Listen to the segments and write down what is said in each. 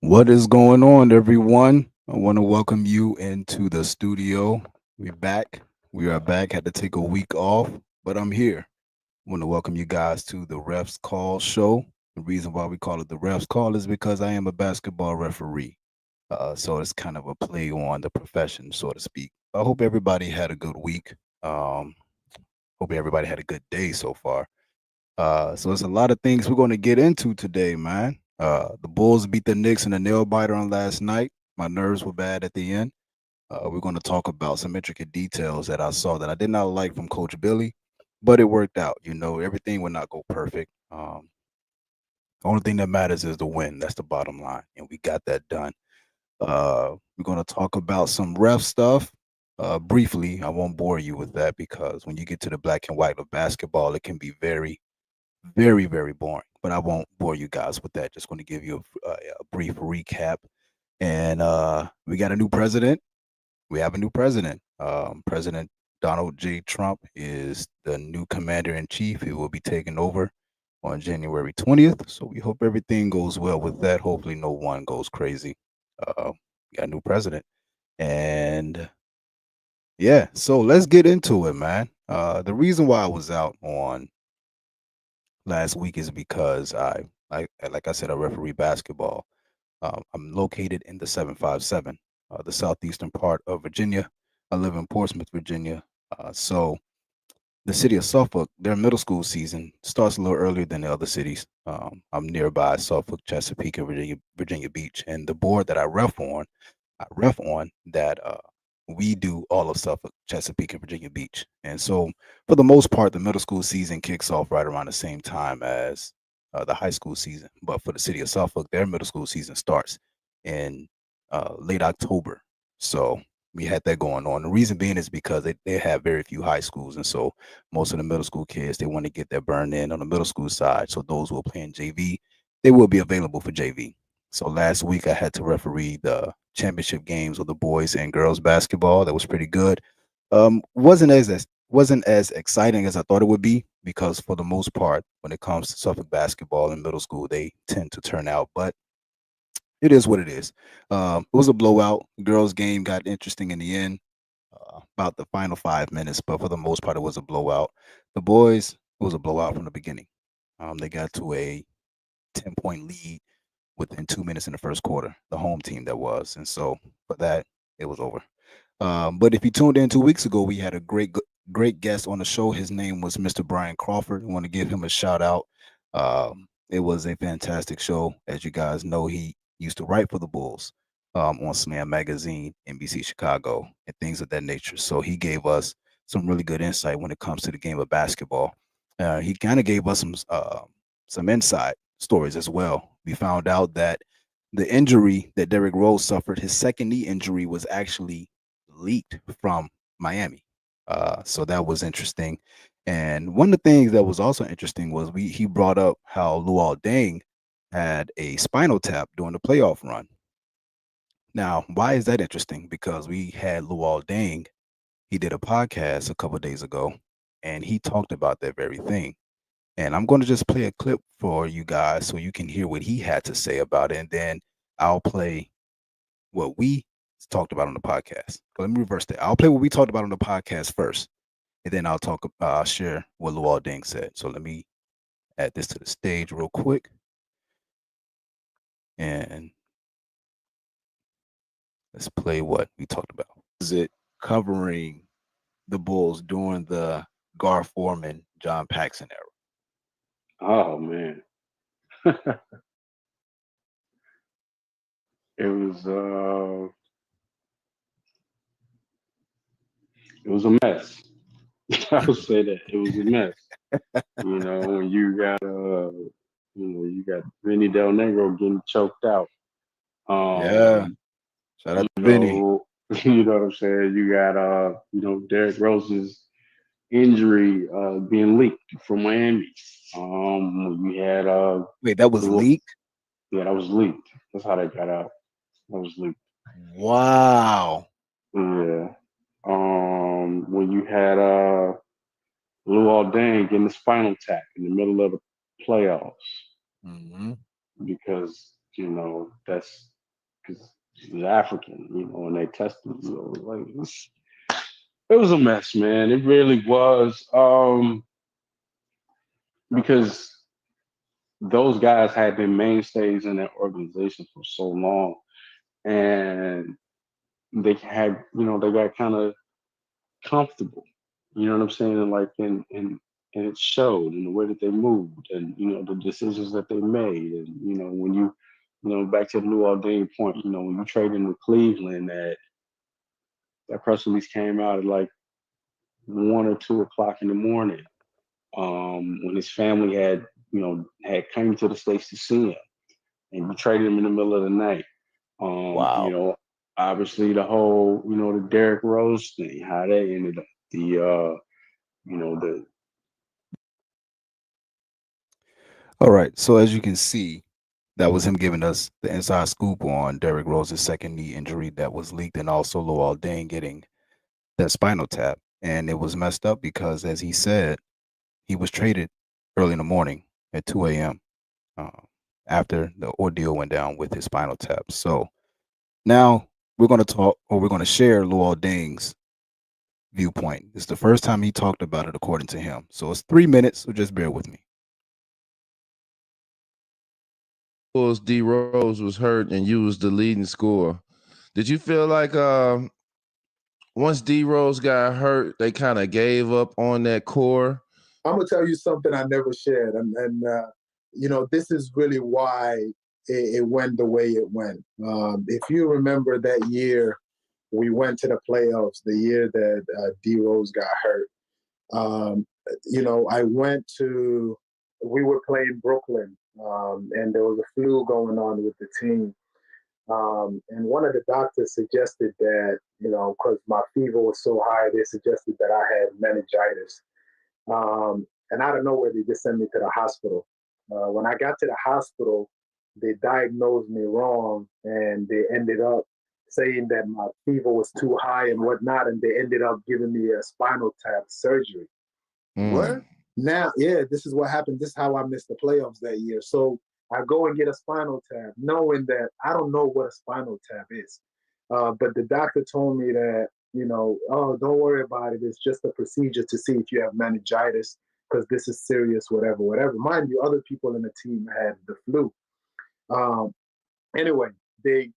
What is going on, everyone? I want to welcome you into the studio. We're back. We are back. Had to take a week off, but I'm here. I want to welcome you guys to the Refs Call show. The reason why we call it the Refs Call is because I am a basketball referee. So it's kind of a play on the profession, so to speak. I hope everybody had a good week. Um, Hope everybody had a good day so far. So it's a lot of things we're going to get into today, man. The Bulls beat the Knicks in a nail biter on last night. My nerves were bad at the end. We're going to talk about some intricate details that I saw that I did not like from Coach Billy, but it worked out. You know, everything would not go perfect. The only thing that matters is the win. That's the bottom line, and we got that done. We're going to talk about some ref stuff. Briefly, I won't bore you with that because when you get to the black and white of basketball, it can be very boring. But I won't bore you guys with that. Just going to give you a brief recap. And we got a new president. We have a new president. President Donald J. Trump is the new commander in chief. He will be taking over on January 20th. So we hope everything goes well with that. Hopefully, no one goes crazy. We got a new president. And yeah, so let's get into it, man. The reason why I was out on last week is because like I said, I referee basketball. I'm located in the 757, the southeastern part of Virginia. I live in Portsmouth, Virginia. So the city of Suffolk, their middle school season starts a little earlier than the other cities. I'm nearby Suffolk, Chesapeake, and Virginia Beach, and the board that I ref on that we do all of Suffolk, Chesapeake, and Virginia Beach. And so, for the most part, the middle school season kicks off right around the same time as the high school season. But for the city of Suffolk, their middle school season starts in late October. So we had that going on. The reason being is because they have very few high schools. And so most of the middle school kids, they want to get their burn in on the middle school side. So those who are playing JV, they will be available for JV. So last week I had to referee the championship games of the boys and girls basketball. That was pretty good. Wasn't as exciting as I thought it would be because for the most part, when it comes to Suffolk basketball in middle school, they tend to turn out. But it is what it is. It was a blowout. Girls game got interesting in the end, about the final 5 minutes, but for the most part, it was a blowout. The boys, it was a blowout from the beginning. They got to a 10-point lead within 2 minutes in the first quarter, the home team that was. And so for that, it was over. But if you tuned in 2 weeks ago, we had a great guest on the show. His name was Mr. Brian Crawford. I want to give him a shout out. It was a fantastic show. As you guys know, he used to write for the Bulls on Slam Magazine, NBC Chicago, and things of that nature. So he gave us some really good insight when it comes to the game of basketball. He kind of gave us some inside stories as well. We found out that the injury that Derrick Rose suffered, his second knee injury, was actually leaked from Miami. So that was interesting. And one of the things that was also interesting was he brought up how Luol Deng had a spinal tap during the playoff run. Now, why is that interesting? Because we had Luol Deng, he did a podcast a couple of days ago, and he talked about that very thing. And I'm going to just play a clip for you guys so you can hear what he had to say about it. And then I'll play what we talked about on the podcast. Let me reverse that. I'll play what we talked about on the podcast first. And then share what Luol Deng said. So let me add this to the stage real quick. And let's play what we talked about. Is it covering the Bulls during the Gar Forman, John Paxson era? Oh man, it was uh, it was a mess. I would say that it was a mess. When you got Vinny Del Negro getting choked out. Yeah. Um, Shout out you to Vinny. know, you know what I'm saying. You got Derrick Rose's injury being leaked from Miami. You had Wait, that was Lu- leaked? yeah, that was leaked. That's how they got out. That was leaked. Wow. Yeah. When you had Luol Deng getting the spinal tap in the middle of the playoffs Hmm. because That's because he's African, and they tested, like it was a mess, man. It really was. Because those guys had been mainstays in that organization for so long, and they got kind of comfortable. You know what I'm saying? And like, and it showed in the way that they moved, and the decisions that they made, and when back to the New Orleans point, when you traded with Cleveland, that press release came out at like 1 or 2 o'clock in the morning, when his family had came to the states to see him, and you traded him in the middle of the night. Um, you Wow. know, Obviously the whole the Derrick Rose thing, how they ended up the the All right. So as you can see, that was him giving us the inside scoop on Derrick Rose's second knee injury that was leaked, and also Luol Deng getting that spinal tap. And it was messed up because, as he said, he was traded early in the morning at 2 a.m. Uh, after the ordeal went down with his spinal tap. So now we're going to talk, or we're going to share Luol Deng's viewpoint. It's the first time he talked about it, according to him. So it's 3 minutes, so just bear with me. Bulls D Rose was hurt and you was the leading scorer. Did you feel like once D Rose got hurt, they kind of gave up on that core? I'm gonna tell you something I never shared, and this is really why it went the way it went. If you remember that year, we went to the playoffs. The year that D Rose got hurt, um, I went to. We were playing Brooklyn, and there was a flu going on with the team. And one of the doctors suggested that, because my fever was so high, they suggested that I had meningitis. And out of nowhere, they just sent me to the hospital. When I got to the hospital, they diagnosed me wrong, and they ended up saying that my fever was too high and whatnot, and they ended up giving me a spinal tap surgery. What? Now, yeah, this is what happened. This is how I missed the playoffs that year. So I go and get a spinal tap, knowing that I don't know what a spinal tap is. But the doctor told me that, oh, don't worry about it. It's just a procedure to see if you have meningitis because this is serious, whatever, whatever. Mind you, other people in the team had the flu. Um, anyway, they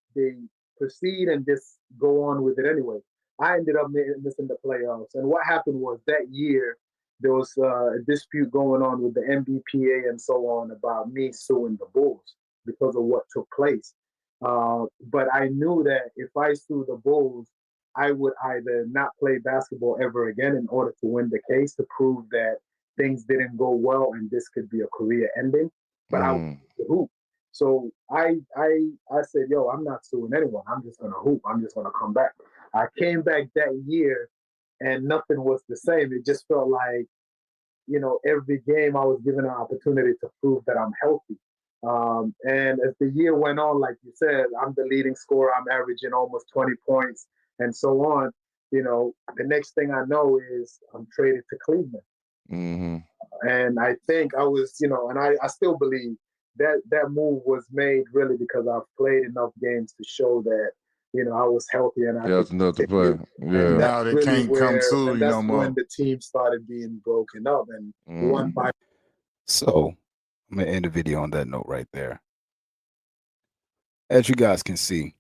proceed and just go on with it anyway. I ended up missing the playoffs, and what happened was that year there was a dispute going on with the NBPA and so on about me suing the Bulls because of what took place. But I knew that if I sued the Bulls, I would either not play basketball ever again in order to win the case to prove that things didn't go well and this could be a career ending. But I would hoop. So I said, yo, I'm not suing anyone. I'm just gonna hoop. I'm just gonna come back. I came back that year and nothing was the same. It just felt like, every game I was given an opportunity to prove that I'm healthy. And as the year went on, like you said, I'm the leading scorer. I'm averaging almost 20 points and so on. The next thing I know is I'm traded to Cleveland. Mm-hmm. And I think I was, and I still believe that move was made really because I've played enough games to show that, I was healthy and I could That's enough to play. continue. And Yeah. Now that's they really can't come where, to and you no that's more. when the team started being broken up and one by. So I'm going to end the video on that note right there. As you guys can see,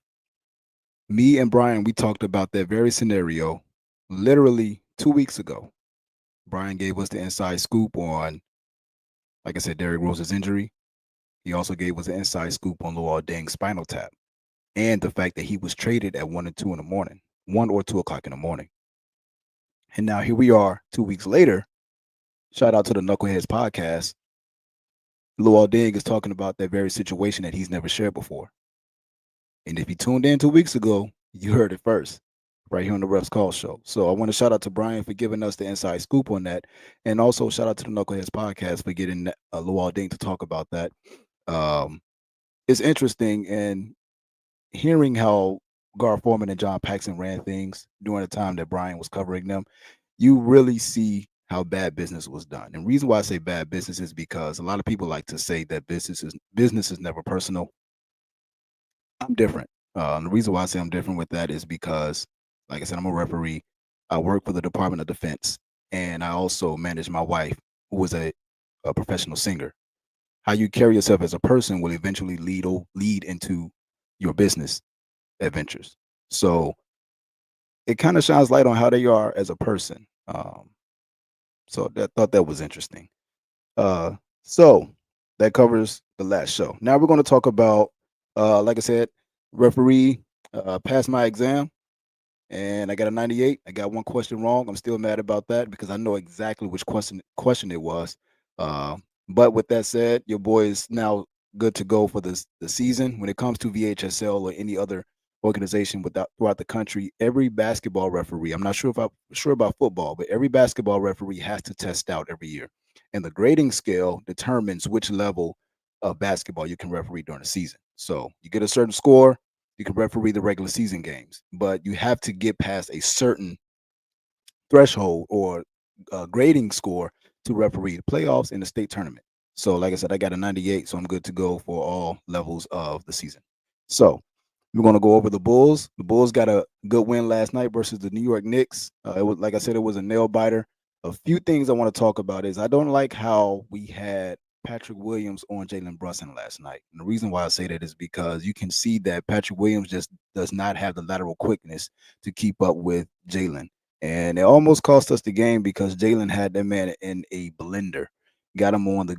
me and Brian, we talked about that very scenario literally 2 weeks ago. Brian gave us the inside scoop on, like I said, Derrick Rose's injury. He also gave us an inside scoop on Luol Deng's spinal tap and the fact that he was traded at 1 and 2 in the morning, 1 or 2 o'clock in the morning. And now here we are 2 weeks later. Shout out to the Knuckleheads podcast. Luol Deng is talking about that very situation that he's never shared before. And if you tuned in 2 weeks ago, you heard it first right here on the Refs Call Show. So I want to shout out to Brian for giving us the inside scoop on that. And also shout out to the Knuckleheads podcast for getting Luol Deng to talk about that. It's interesting and hearing how Gar Forman and John Paxson ran things during the time that Brian was covering them. You really see how bad business was done. And the reason why I say bad business is because a lot of people like to say that business is never personal. I'm different. The reason why I say I'm different with that is because, like I said, I'm a referee. I work for the Department of Defense, and I also manage my wife, who is a professional singer. How you carry yourself as a person will eventually lead into your business adventures. So it kind of shines light on how they are as a person. So that thought that was interesting. Uh, so that covers the last show. Now we're going to talk about, like I said, referee passed my exam and I got a 98. I got one question wrong. I'm still mad about that because I know exactly which question it was. Uh, but with that said, your boy is now good to go for the season. When it comes to VHSL or any other organization throughout the country, every basketball referee, I'm not sure if I'm sure about football, but every basketball referee has to test out every year. And the grading scale determines which level of basketball you can referee during the season. So you get a certain score, you can referee the regular season games, but you have to get past a certain threshold or grading score to referee the playoffs and the state tournament. So, like I said, I got a 98, so I'm good to go for all levels of the season. So, we're going to go over the Bulls. The Bulls got a good win last night versus the New York Knicks. It was, like I said, it was a nail biter. A few things I want to talk about is I don't like how we had Patrick Williams on Jalen Brunson last night. And the reason why I say that is because you can see that Patrick Williams just does not have the lateral quickness to keep up with Jalen. And it almost cost us the game because Jalen had that man in a blender. Got him on the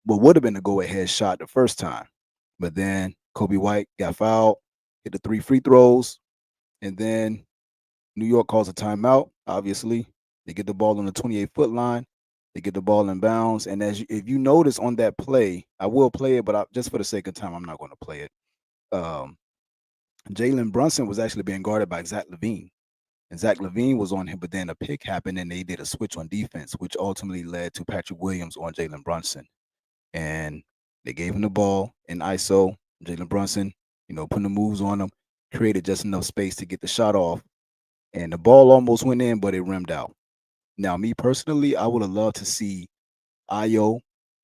what would have been a go-ahead shot the first time. But then Kobe White got fouled, hit the 3 free throws, and then New York calls a timeout. Obviously, they get the ball on the 28-foot line. They get the ball in bounds, and if you notice on that play, I will play it, but just for the sake of time, I'm not going to play it. Um, Jalen Brunson was actually being guarded by Zach LaVine, and Zach LaVine was on him, but then a pick happened, and they did a switch on defense, which ultimately led to Patrick Williams on Jalen Brunson, and they gave him the ball in ISO. Jalen Brunson, putting the moves on him, created just enough space to get the shot off, and the ball almost went in, but it rimmed out. Now, me personally, I would have loved to see Io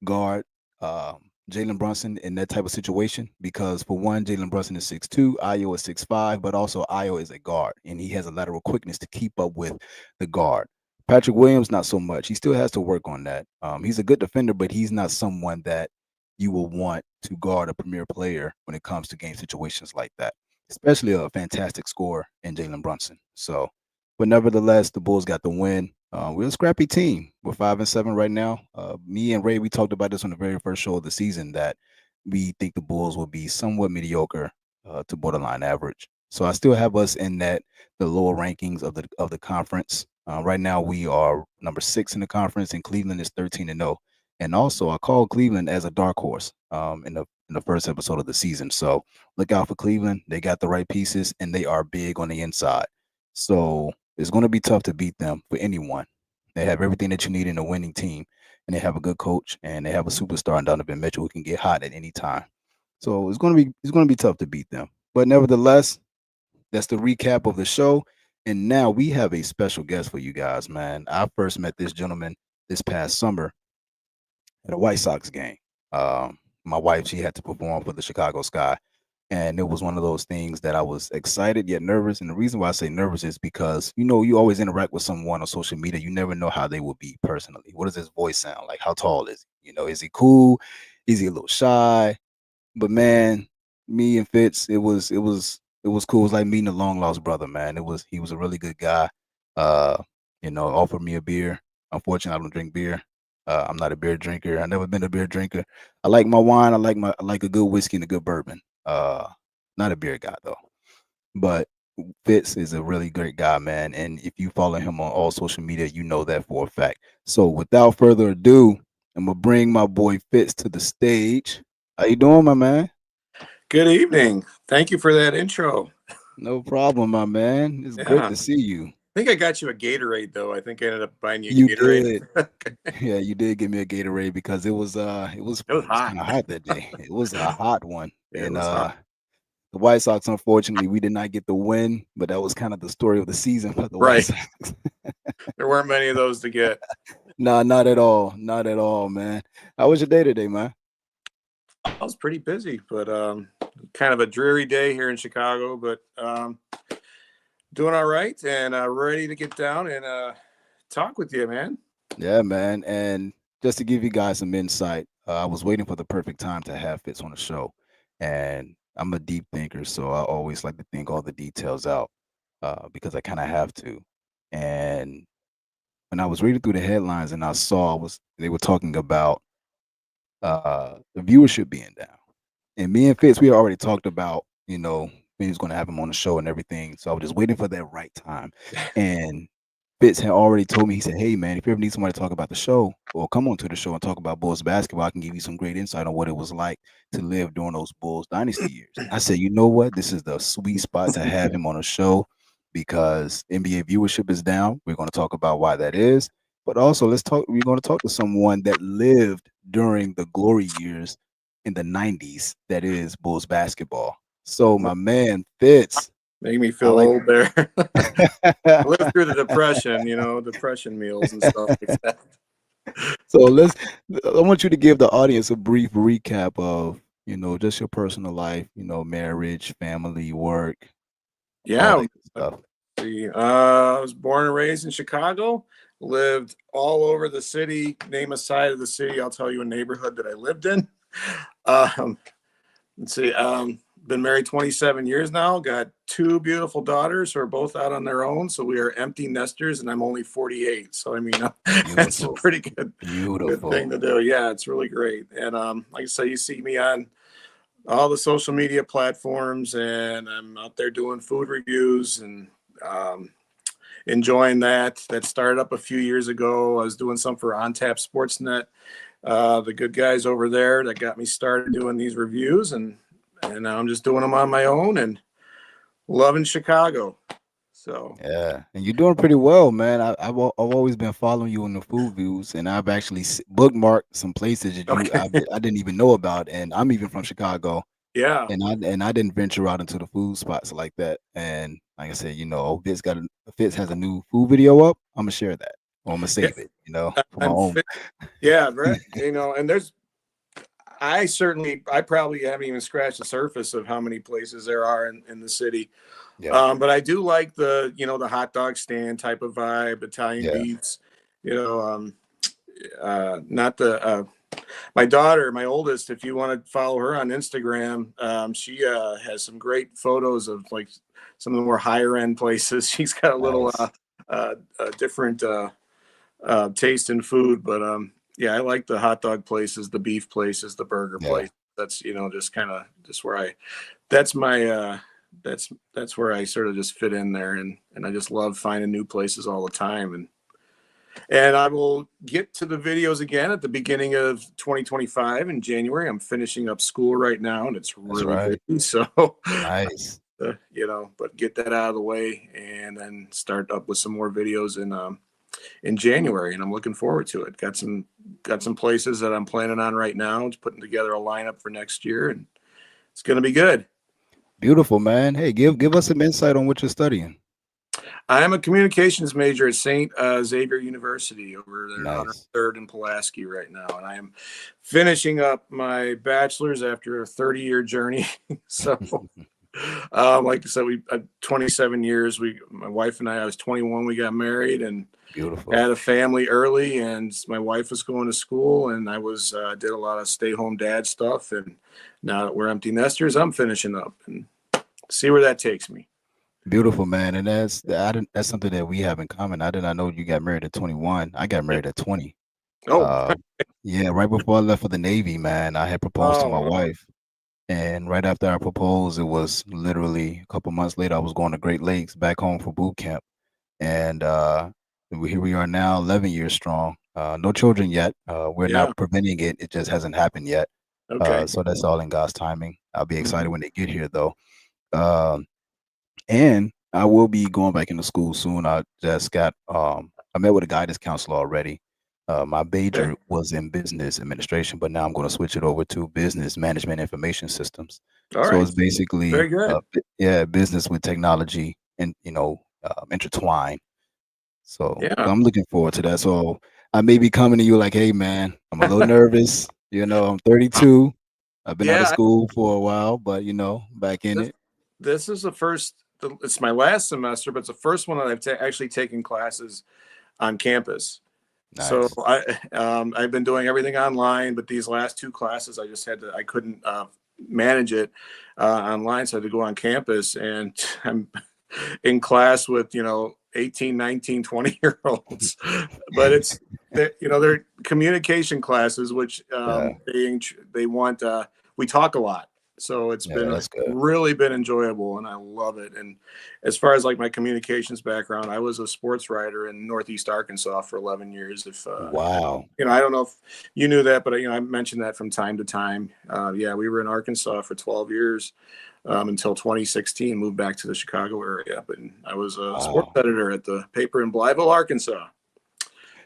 guard Jalen Brunson in that type of situation because, for one, Jalen Brunson is 6'2", Io is 6'5", but also Io is a guard, and he has a lateral quickness to keep up with the guard. Patrick Williams, not so much. He still has to work on that. He's a good defender, but he's not someone that you will want to guard a premier player when it comes to game situations like that, especially a fantastic scorer in Jalen Brunson. So, but nevertheless, the Bulls got the win. We're a scrappy team. We're 5-7 right now. Me and Ray, we talked about this on the very first show of the season that we think the Bulls will be somewhat mediocre to borderline average. So I still have us in the lower rankings of the conference. Right now we are number 6 in the conference, and Cleveland is 13-0. And also I call Cleveland as a dark horse in the first episode of the season. So look out for Cleveland. They got the right pieces and they are big on the inside. So it's going to be tough to beat them for anyone. They have everything that you need in a winning team, and they have a good coach, and they have a superstar in Donovan Mitchell who can get hot at any time. So it's going to be tough to beat them. But nevertheless, that's the recap of the show. And now we have a special guest for you guys, man. I first met this gentleman this past summer at a White Sox game. My wife, she had to perform for the Chicago Sky. And it was one of those things that I was excited yet nervous. And the reason why I say nervous is because, you always interact with someone on social media. You never know how they will be personally. What does his voice sound like? How tall is he? Is he cool? Is he a little shy? But man, me and Fitz, it was cool. It was like meeting a long lost brother, man. He was a really good guy. Uh, offered me a beer. Unfortunately, I don't drink beer. I'm not a beer drinker. I've never been a beer drinker. I like my wine. I like a good whiskey and a good bourbon. Uh, Not a beer guy though. But Fitz is a really great guy, man. And if you follow him on all social media, you know that for a fact. So without further ado, I'm gonna bring my boy Fitz to the stage. How you doing, my man? Good evening. Thank you for that intro. No problem, my man. It's great Yeah. to see you. I think I got you a Gatorade, though. I think I ended up buying you a You Gatorade. did. Yeah, you did give me a Gatorade because it was hot. kind of hot that day. It was a hot one. It And was hot. the White Sox, unfortunately, we did not get the win, but that was kind of the story of the season for the White Right. Sox. There weren't many of those to get. Nah, not at all. Not at all, man. How was your day today, man? I was pretty busy, but Kind of a dreary day here in Chicago, but doing all right and ready to get down and talk with you, man. Yeah, man. And just to give you guys some insight, I was waiting for the perfect time to have Fitz on the show. And I'm a deep thinker, so I always like to think all the details out because I kind of have to. And when I was reading through the headlines and I saw was they were talking about the viewership being down. And me and Fitz, we already talked about, when he was going to have him on the show and everything. So I was just waiting for that right time. And Fitz had already told me, he said, "Hey, man, if you ever need somebody to talk about the show or come on to the show and talk about Bulls basketball, I can give you some great insight on what it was like to live during those Bulls dynasty years." I said, "You know what? This is the sweet spot to have him on the show because NBA viewership is down. We're going to talk about why that is. But also, we're going to talk to someone that lived during the glory years in the 90s, that is Bulls basketball." So, my man, Fitz. Make me I feel like old there. I lived through the depression, depression meals and stuff like that. So I want you to give the audience a brief recap of, just your personal life, marriage, family, work, all Yeah. that good stuff. See, I was born and raised in Chicago, lived all over the city. Name a side of the city, I'll tell you a neighborhood that I lived in. Let's see. Been married 27 years now. Got two beautiful daughters who are both out on their own. So we are empty nesters, and I'm only 48. So I mean, that's a pretty good thing to do. Yeah, it's really great. And like I say, you see me on all the social media platforms, and I'm out there doing food reviews and enjoying that. That started up a few years ago. I was doing some for On Tap Sportsnet. The good guys over there that got me started doing these reviews, and now I'm just doing them on my own and loving Chicago. So yeah, and you're doing pretty well, man. I've always been following you on the food views, and I've actually bookmarked some places that I didn't even know about, and I'm even from Chicago. Yeah, and I didn't venture out into the food spots like that. And like I said, Fitz has a new food video up. I'm gonna share that, or I'm gonna save it, for my own. Yeah, right. And I probably haven't even scratched the surface of how many places there are in the city. Yeah. But I do like the hot dog stand type of vibe, Italian beefs, not the, my daughter, my oldest, if you want to follow her on Instagram, she has some great photos of like some of the more higher end places. She's got a little different taste in food, but yeah, I like the hot dog places, the beef places, the burger place. That's just where that's my that's where I sort of just fit in there, and I just love finding new places all the time, and I will get to the videos again at the beginning of 2025 in January. I'm finishing up school right now, and it's really busy, so nice. But get that out of the way and then start up with some more videos in January, and I'm looking forward to it. Got some places that I'm planning on right now. It's putting together a lineup for next year, and it's going to be good. Beautiful, man. Hey, give us some insight on what you're studying. I'm a communications major at St. Xavier University over there on 3rd and Pulaski right now, and I am finishing up my bachelor's after a 30-year journey. So, like I said, we 27 years. My wife and I was 21. We got married and had a family early, and my wife was going to school, and I did a lot of stay-home dad stuff. And now that we're empty nesters, I'm finishing up and see where that takes me. Beautiful, man. And that's something that we have in common. I did not know you got married at 21. I got married at 20. Oh, yeah, right before I left for the Navy, man, I had proposed to my wife. And right after I proposed, it was literally a couple months later, I was going to Great Lakes back home for boot camp. And here we are now, 11 years strong. No children yet. We're not preventing it. It just hasn't happened yet. Okay. So that's all in God's timing. I'll be excited when they get here, though. And I will be going back into school soon. I just got I met with a guidance counselor already. My major was in business administration, but now I'm going to switch it over to business management information systems. It's basically very good. Business with technology and intertwined. So I'm looking forward to that. So I may be coming to you like, hey man, I'm a little nervous. I'm 32. I've been out of Yeah, school for a while, but back in this, it. this is the first. It's my last semester, but it's the first one that I've actually taken classes on campus. So Nice. I've been doing everything online, but these last two classes I couldn't manage it online, so I had to go on campus, and I'm in class with 18, 19, 20-year olds. But they're communication classes, which Yeah, they want we talk a lot, so it's yeah, been that's good. really been enjoyable, and I love it. And as far as like my communications background, I was a sports writer in Northeast Arkansas for 11 years. If Wow. I don't know if you knew that, but I mentioned that from time to time. Yeah, we were in Arkansas for 12 years until 2016. Moved back to the Chicago area, but I was a sports Wow. editor at the paper in Blytheville, Arkansas.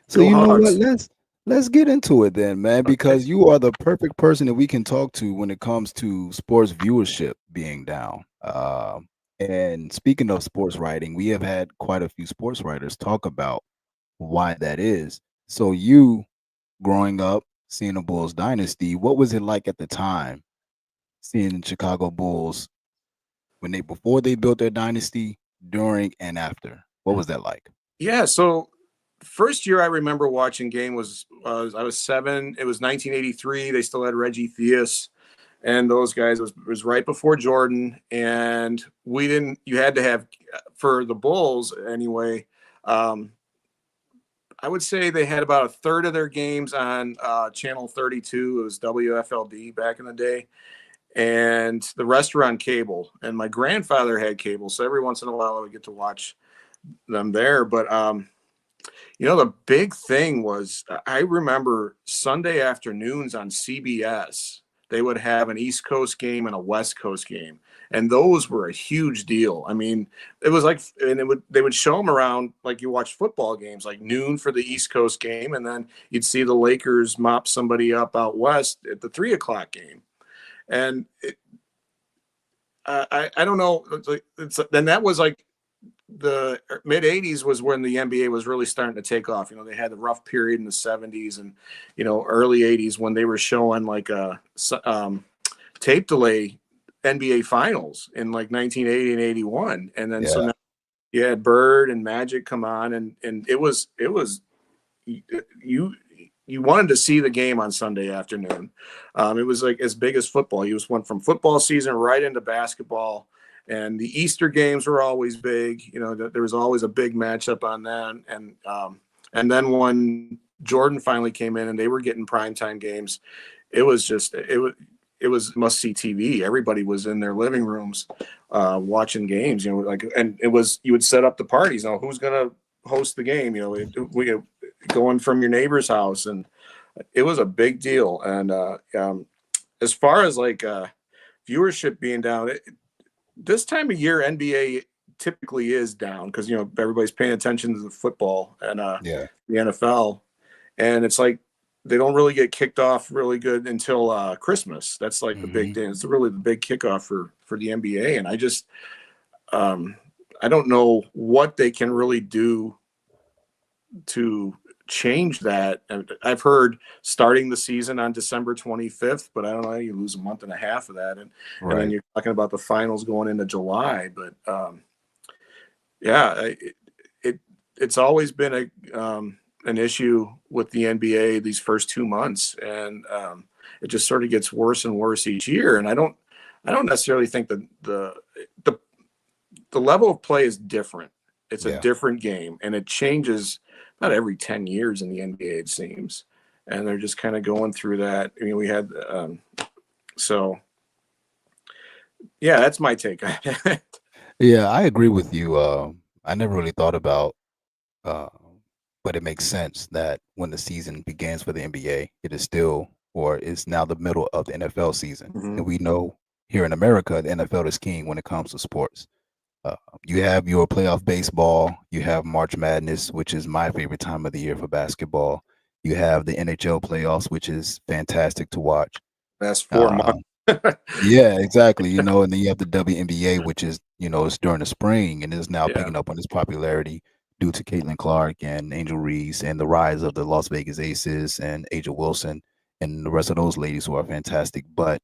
So Go you know what? Hogs! Let's get into it then, man, Okay. because you are the perfect person that we can talk to when it comes to sports viewership being down. And speaking of sports writing, we have had quite a few sports writers talk about why that is. So you growing up, seeing the Bulls dynasty, what was it like at the time seeing Chicago Bulls when they before they built their dynasty, during and after? What was that like? Yeah. So first year I remember watching game was I was 7. It was 1983. They still had Reggie Theus and those guys. It was right before Jordan, and we didn't. You had to have for the Bulls anyway. Um, I would say they had about a third of their games on channel 32. It was WFLD back in the day, and the rest were on cable. And my grandfather had cable, so every once in a while I would get to watch them there. But the big thing was I remember Sunday afternoons on CBS, they would have an East Coast game and a West Coast game. And those were a huge deal. I mean, it was like, and they would show them around like you watch football games, like noon for the East Coast game, and then you'd see the Lakers mop somebody up out west at the 3 o'clock game. And I don't know, then that was like the mid 80s was when the NBA was really starting to take off. They had the rough period in the 70s and, early 80s when they were showing like a tape delay NBA finals in like 1980 and 81. And then so Yeah. now you had Bird and Magic come on, and it was you wanted to see the game on Sunday afternoon. It was like as big as football. You just went from football season right into basketball, and the Easter games were always big. There was always a big matchup on that, and then when Jordan finally came in and they were getting primetime games, it was must see TV. Everybody was in their living rooms watching games. And it was you would set up the parties. Who's gonna host the game? We going from your neighbor's house, and it was a big deal. And as far as like viewership being down, this time of year NBA typically is down because everybody's paying attention to the football and Yeah. the NFL, and it's like they don't really get kicked off really good until Christmas. That's like the big Hmm. day. It's really the big kickoff for the NBA, and I don't know what they can really do to change that. And I've heard starting the season on December 25th, but I don't know, you lose a month and a half of that. And then Right. you're talking about the finals going into July. But yeah, it's always been an issue with the NBA these first 2 months. And it just sort of gets worse and worse each year. And I don't necessarily think that the level of play is different. It's a Yeah. different game, and it changes about every 10 years in the NBA, it seems. And they're just kind of going through that. I mean, we had, so yeah, that's my take on it. Yeah, I agree with you. I never really thought about, uh, but it makes sense that when the season begins for the NBA, it is still, or it's now the middle of the NFL season. Mhm. And we know here in America, the NFL is king when it comes to sports. Uh, you have your playoff baseball, you have March Madness, which is my favorite time of the year for basketball. You have the NHL playoffs, which is fantastic to watch. That's 4 months. Um, yeah, exactly. And then you have the WNBA, which is, it's during the spring and is now Yeah. picking up on its popularity due to Caitlin Clark and Angel Reese and the rise of the Las Vegas Aces and Aja Wilson and the rest of those ladies who are fantastic. But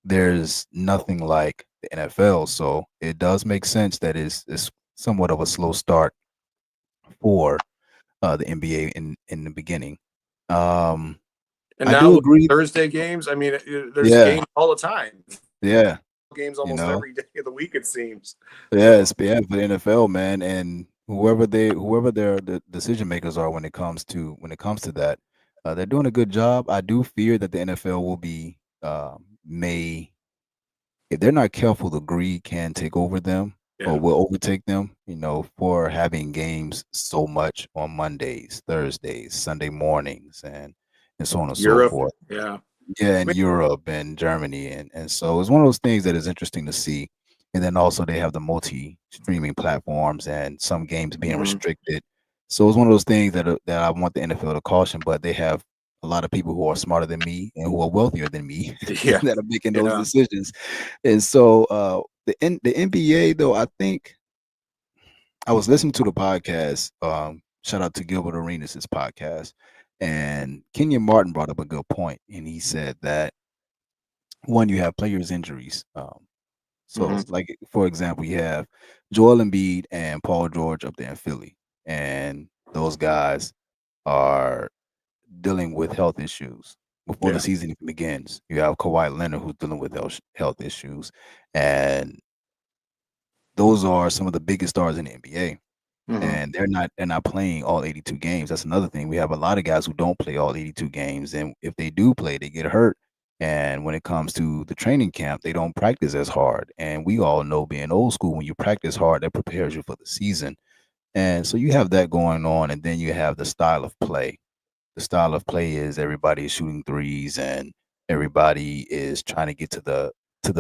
there's nothing like the NFL. So it does make sense that it's somewhat of a slow start for the NBA in the beginning. Um, And I now do with agree. Thursday games, I mean, there's Yeah, games all the time. yeah, Games you almost know, every day of the week, it seems. So yes, yeah, for the NFL, man, and whoever their the decision makers are when it comes to that, they're doing a good job. I do fear that the NFL will be may if they're not careful, the greed can take over them or yeah, will overtake them, for having games so much on Mondays, Thursdays, Sunday mornings, and so on and so Europe, forth. yeah. Yeah, I in mean, Europe and Germany, and so it's one of those things that is interesting to see. And then also they have the multi-streaming platforms and some games being mhm. restricted. So it's one of those things that I want the NFL to caution, but they have a lot of people who are smarter than me and who are wealthier than me Yeah, that are making those yeah. decisions. And so the NBA though, I think I was listening to the podcast. Shout out to Gilbert Arenas' podcast, and Kenyon Martin brought up a good point, and he said that one, you have players' injuries. So, Hmm. it's like for example, you have Joel Embiid and Paul George up there in Philly, and those guys are dealing with health issues before the Yeah. season even begins. You have Kawhi Leonard who's dealing with health issues, and those are some of the biggest stars in the NBA. Hmm. And they're not playing all 82 games. That's another thing. We have a lot of guys who don't play all 82 games, and if they do play, they get hurt. And when it comes to the training camp, they don't practice as hard. And we all know, being old school, when you practice hard, that prepares you for the season. And so you have that going on, and then you have the style of play. The style of play is everybody is shooting threes and everybody is trying to get to the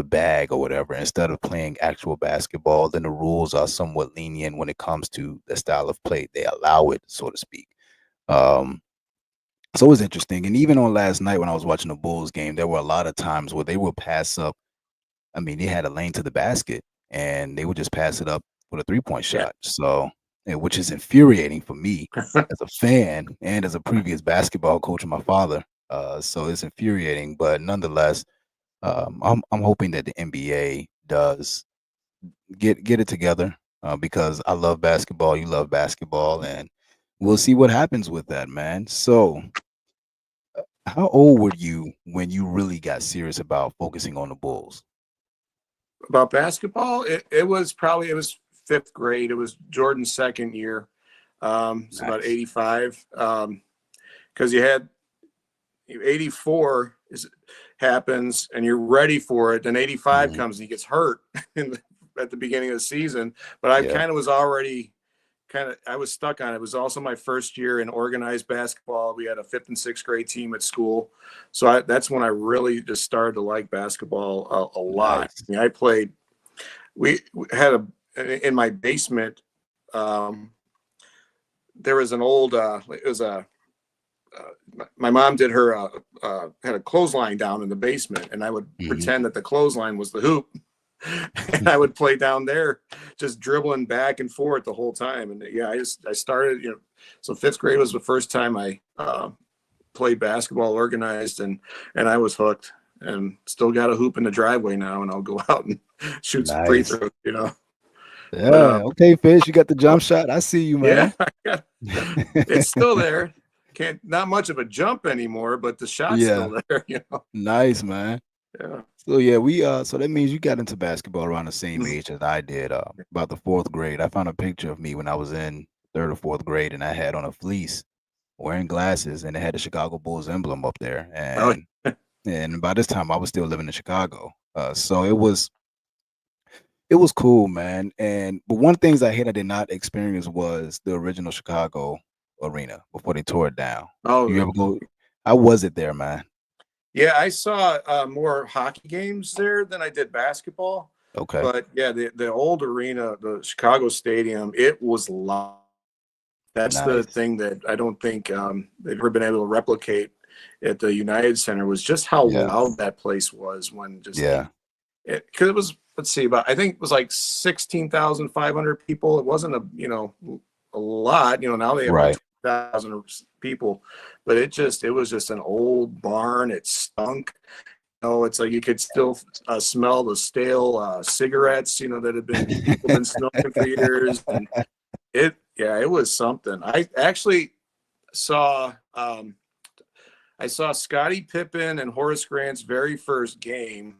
bag or whatever instead of playing actual basketball. Then the rules are somewhat lenient when it comes to the style of play. They allow it, so to speak. Um, so it was interesting. And even on last night when I was watching the Bulls game, there were a lot of times where they would pass up. I mean, they had a lane to the basket and they would just pass it up with a 3-point Yeah. shot. So, which is infuriating for me as a fan and as a previous basketball coach of my father. So it's infuriating, but nonetheless, I'm hoping that the NBA does get it together because I love basketball. You love basketball, and we'll see what happens with that, man. So, how old were you when you really got serious about focusing on the Bulls? About basketball, it was fifth grade. It was Jordan's second year. It's about Nice. 85. Because you had 84 happens and you're ready for it. Then 85 Mhm. comes and he gets hurt at the beginning of the season. But I Yeah. kind of was already I was stuck on it. It was also my first year in organized basketball. We had a fifth and sixth grade team at school. So that's when I really just started to like basketball a lot. Nice. I mean, we had in my basement, um, there was an old, it was my mom did her, had a clothesline down in the basement, and I would Mhm. pretend that the clothesline was the hoop. And I would play down there, just dribbling back and forth the whole time. And yeah, I started, so fifth grade was the first time I played basketball organized, and I was hooked. And still got a hoop in the driveway now, and I'll go out and shoot some free Nice. throws. But Yeah. Okay, Fish, you got the jump shot. I see you, yeah, man. it's still there. Can't Not much of a jump anymore, but the shot's Yeah. still there. Nice, man. Yeah. So yeah, so that means you got into basketball around the same Mhm. age as I did, about the fourth grade. I found a picture of me when I was in third or fourth grade, and I had on a fleece, wearing glasses, and it had the Chicago Bulls emblem up there. Oh, And by this time, I was still living in Chicago. So it was cool, man. But one of the things I hate I did not experience was the original Chicago arena before they tore it down. You oh, ever go? How was it there, man? yeah. I saw more hockey games there than I did basketball. Okay, But yeah, the old arena, the Chicago Stadium, it was loud. That's the nice. thing that I don't think they've ever been able to replicate at the United Center, was just how Yeah, loud that place was when just yeah, because it was, let's see, about, I think it was like 16,500 people. It wasn't a lot. Now they have about right. 20,000 people, but it was just an old barn. It stunk. know, it's like you could still smell the stale cigarettes, that had been people been smoking for years, and it was something. I actually saw I saw Scottie Pippen and Horace Grant's very first game.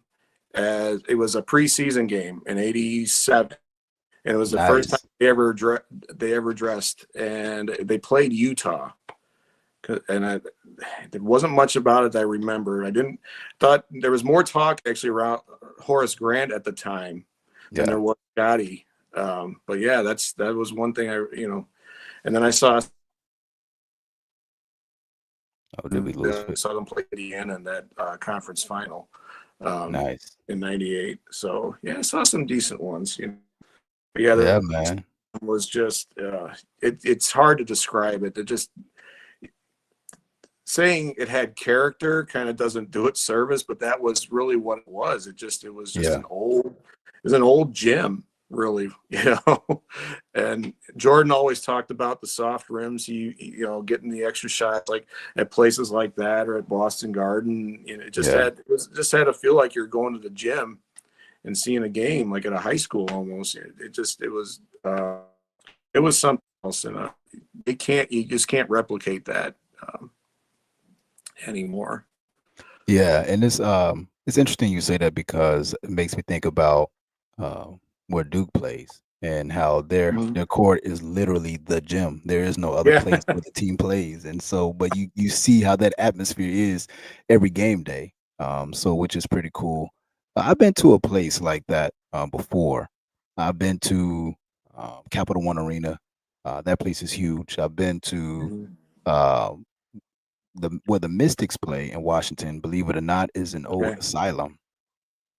As it was a preseason game in '87, and it was the first time Nice. they ever dressed, and they played Utah. And there wasn't much about it that I remember. I didn't thought there was more talk actually around Horace Grant at the time than Yeah. there was Scotty. But yeah, that was one thing and then I saw Oh, did we lose Fitz? saw them play Indiana in that conference final Nice. in '98. So yeah, I saw some decent ones. But yeah, Yeah, the man. was just it's hard to describe it. It just saying it had character kind of doesn't do it service, but that was really what it was. It was just Yeah. an old gym, really, And Jordan always talked about the soft rims, getting the extra shots like at places like that or at Boston Garden. It just Yeah. had to feel like you're going to the gym and seeing a game like at a high school almost. It was something else, and you just can't replicate that anymore. Yeah, and it's interesting you say that because it makes me think about where Duke plays and how their court is literally the gym. There is no other Yeah. place where the team plays, and so but you see how that atmosphere is every game day. So which is pretty cool. I've been to a place like that before. I've been to Capital One Arena. That place is huge. I've been to Mhm. uh, where the Mystics play in Washington, believe it or not, is an old Okay. asylum.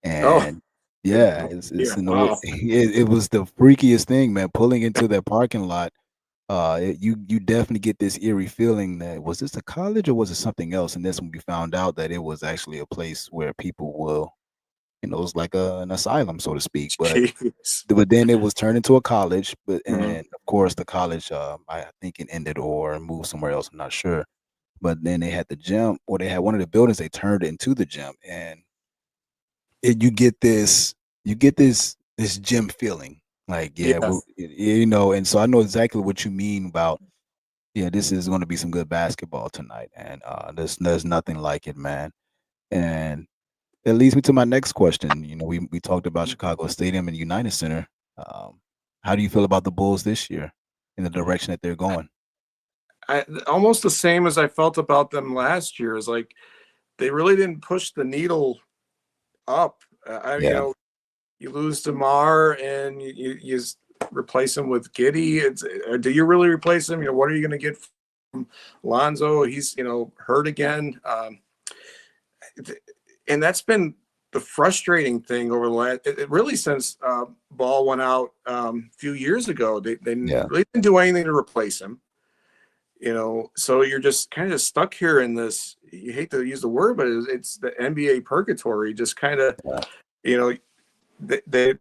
Oh, And yeah, it's yeah. an old Wow. it was the freakiest thing, man. Pulling into that parking lot, you definitely get this eerie feeling that was this a college or was it something else? And that's when we found out that it was actually a place where people will, it was like an asylum, so to speak. Jeez. But then it was turned into a college. But Mhm. and of course the college, I think it ended or moved somewhere else. I'm not sure. But then they had the gym, or they had one of the buildings. They turned it into the gym, and you get this gym feeling. Like, yeah, Yeah. and so I know exactly what you mean about. Yeah, this is going to be some good basketball tonight, and there's nothing like it, man. And it leads me to my next question. We talked about Chicago Stadium and United Center. Um, how do you feel about the Bulls this year in the direction that they're going? Almost the same as I felt about them last year. Is like they really didn't push the needle up. Yeah, You lose DeMar and you replace him with Giddy. Do you really replace him? What are you going to get from Lonzo? He's hurt again, and that's been the frustrating thing over the last. It really since Ball went out a few years ago. They yeah, really didn't do anything to replace him. So you're just kind of stuck here in this. You hate to use the word, but it's the NBA purgatory. Just kind of, yeah, you know, they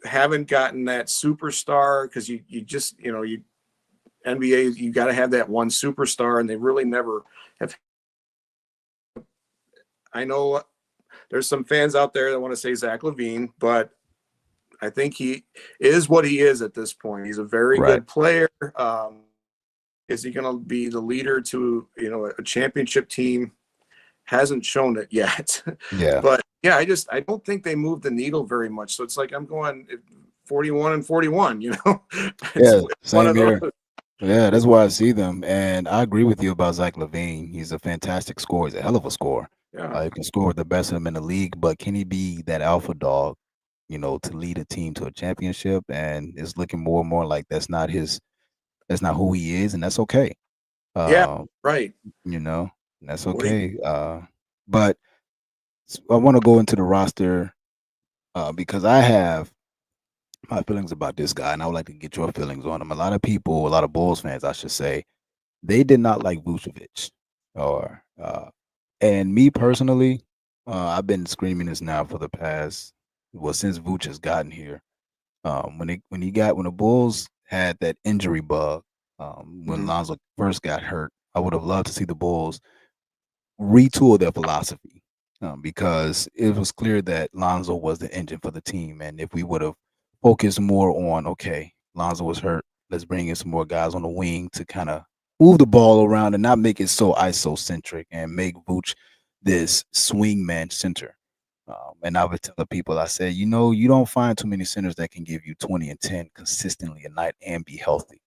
haven't gotten that superstar because you just you NBA you got to have that one superstar, and they really never have. I know there's some fans out there that want to say Zach LaVine, but I think he is what he is at this point. He's a very right. good player. Is he going to be the leader to a championship team? Hasn't shown it yet. Yeah, But yeah, I don't think they moved the needle very much. So it's like I'm going 41 and 41. It's yeah, one same of here. those. Yeah, that's why I see them, and I agree with you about Zach LaVine. He's a fantastic scorer. He's a hell of a scorer. Yeah, He can score with the best of them in the league, but can he be that alpha dog, to lead a team to a championship? And it's looking more and more like that's not who he is, and that's okay. yeah, Um, right. you know, and that's What do you? okay. But I want to go into the roster because I have my feelings about this guy, and I would like to get your feelings on him. A lot of people, a lot of Bulls fans, I should say, they did not like Vucevic, or and me personally, I've been screaming this now for the past, well, since Vooch has gotten here. When the Bulls had that injury bug, when Mhm. Lonzo first got hurt, I would have loved to see the Bulls retool their philosophy. because it was clear that Lonzo was the engine for the team. And if we would have focused more on, okay, Lonzo was hurt, let's bring in some more guys on the wing to kind of move the ball around and not make it so isocentric and make Vooch this swingman center. And I would tell the people, I said, you don't find too many centers that can give you 20 and 10 consistently a night and be healthy.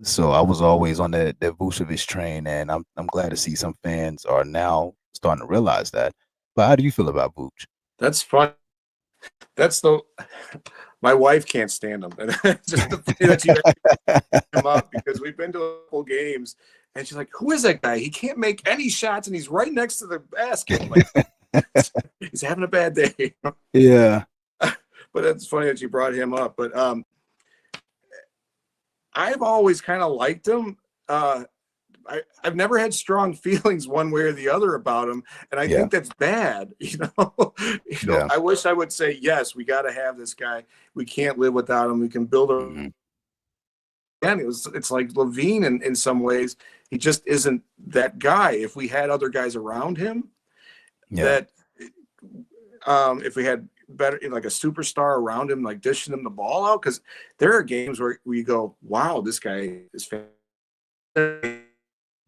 So I was always on that Vucevic train, and I'm glad to see some fans are now starting to realize that. But how do you feel about Vooch? That's fun. That's the my wife can't stand him. And just the funny that you him up because we've been to a couple games and she's like, "Who is that guy? He can't make any shots and he's right next to the basket." I'm like, he's having a bad day. Yeah. But it's funny that you brought him up. But I've always kind of liked him. I've never had strong feelings one way or the other about him, and I think that's bad. Yeah. I wish I would say yes. We got to have this guy. We can't live without him. We can build a. Mm-hmm. And it's like Levine in some ways. He just isn't that guy. If we had other guys around him, that if we had better like a superstar around him, like dishing him the ball out, because there are games where you go, "Wow, this guy is fantastic."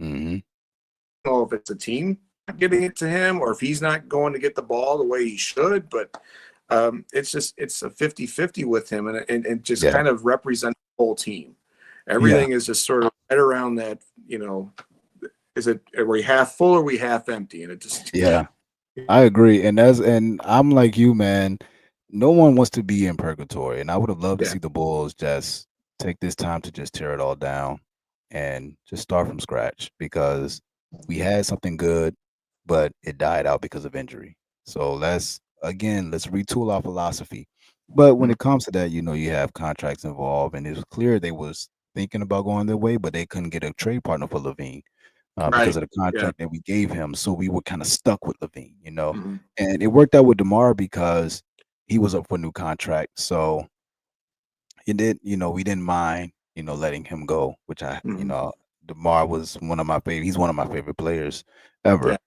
Mm-hmm. I don't know if it's a team getting it to him or if he's not going to get the ball the way he should, but it's a 50-50 with him, and it just kind of represents the whole team. Everything is just sort of right around that, is it, are we half full or are we half empty? And it just I agree. And I'm like you, man. No one wants to be in purgatory, and I would have loved to see the Bulls just take this time to just tear it all down and just start from scratch, because we had something good, but it died out because of injury. So let's retool our philosophy. But when it comes to that, you have contracts involved, and it was clear they was thinking about going their way, but they couldn't get a trade partner for Levine because of the contract that we gave him. So we were kind of stuck with Levine, and it worked out with DeMar because he was up for a new contract. So it did, we didn't mind, letting him go, which DeMar was one of my favorite. He's one of my favorite players ever.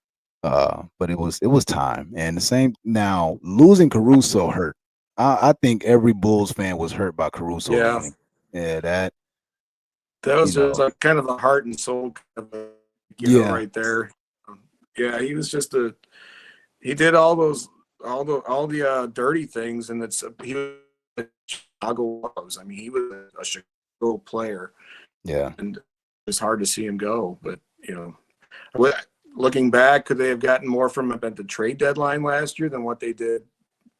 But it was time. And the same now, losing Caruso hurt. I think every Bulls fan was hurt by Caruso leaving. Yeah, that was just like kind of the heart and soul kind of right there. Yeah, he was just he did all the dirty things, and he was Chicago was. I mean, he was a Chicago player. Yeah. And it's hard to see him go, but looking back, could they have gotten more from him at the trade deadline last year than what they did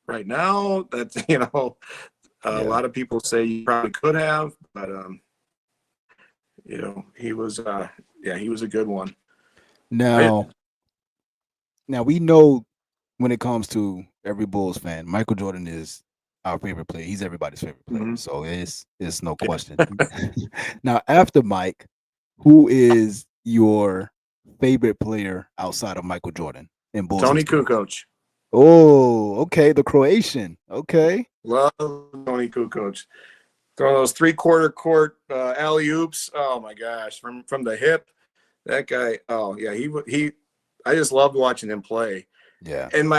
right now? That's a lot of people say you probably could have, but he was he was a good one. Now we know when it comes to every Bulls fan, Michael Jordan is our favorite player. He's everybody's favorite player. Mm-hmm. So it's no question. Now, after Mike, who is your favorite player outside of Michael Jordan in Bulls? Tony Kukoc. Oh, okay. The Croatian. Okay. Love Tony Kukoc. Throwing those 3/4 court alley oops. Oh my gosh, from the hip. That guy. Oh yeah, he. I just loved watching him play. Yeah. And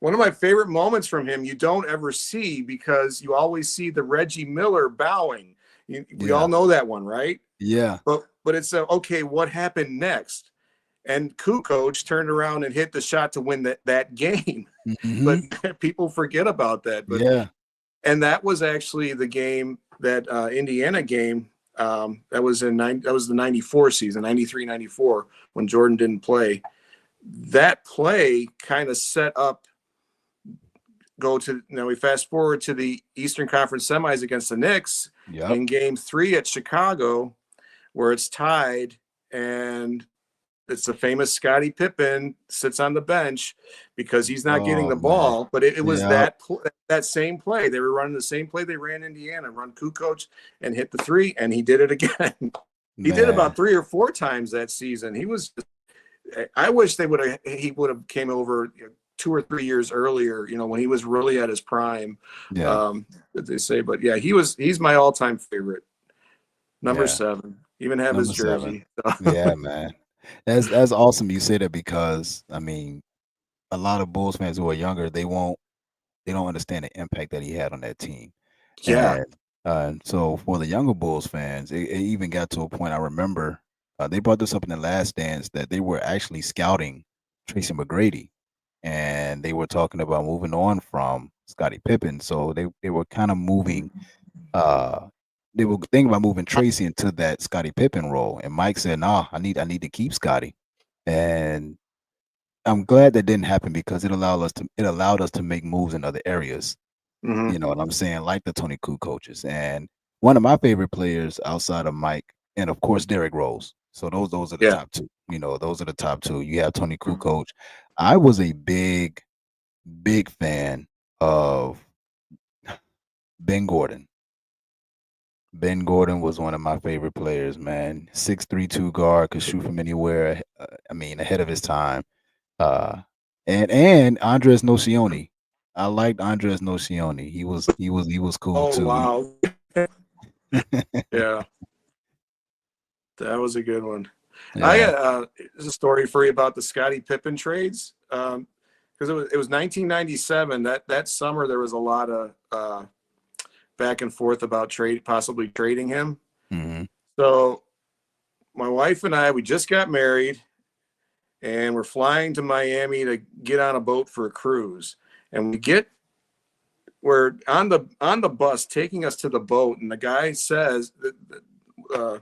one of my favorite moments from him, you don't ever see, because you always see the Reggie Miller bowing. We all know that one, right? Yeah. But it's okay. What happened next? And Kukoc turned around and hit the shot to win that game. Mm-hmm. But people forget about that. But and that was actually the game, that Indiana game. That was the 94 season, 93-94, when Jordan didn't play. That play kind of set up. We fast forward to the Eastern Conference semis against the Knicks in Game 3 at Chicago, where it's tied, and it's the famous Scottie Pippen sits on the bench because he's not getting the ball. Man. But it was that same play. They were running the same play they ran Indiana, run Kukoc and hit the three, and he did it again. He did about 3 or 4 times that season. He was. I wish he would have came over 2 or 3 years earlier, when he was really at his prime. Yeah. That they say, but yeah, he's my all-time favorite. Number 7. Even have his jersey. So. Yeah, man. That's awesome you say that, because I mean, a lot of Bulls fans who are younger, they don't understand the impact that he had on that team. Yeah. And so for the younger Bulls fans, it even got to a point. I remember they brought this up in the last dance that they were actually scouting Tracy McGrady, and they were talking about moving on from Scottie Pippen. So they were kind of moving. Uh, they were thinking about moving Tracy into that Scottie Pippen role, and Mike said, "Nah, I need to keep Scottie." And I'm glad that didn't happen because it allowed us to make moves in other areas. Hmm. You know what I'm saying? Like the Tony Koo coaches. And one of my favorite players outside of Mike, and of course Derrick Rose. So those are the Yeah. top two. You know, those are the top two. You have Tony Koo coach. I was a big fan of Ben Gordon. Ben Gordon was one of my favorite players, man. 6'3" guard, could shoot from anywhere. I mean, ahead of his time. Uh, and Andres Nocioni. I liked Andres Nocioni. He was cool Oh too. wow. Yeah, that was a good one. I Yeah. There's a story for you about the Scottie Pippen trades. Because it was 1997. That summer there was a lot of back and forth about possibly trading him. Hmm. So my wife and I, we just got married, and we're flying to Miami to get on a boat for a cruise. And we're on the bus taking us to the boat, and the guy says uh,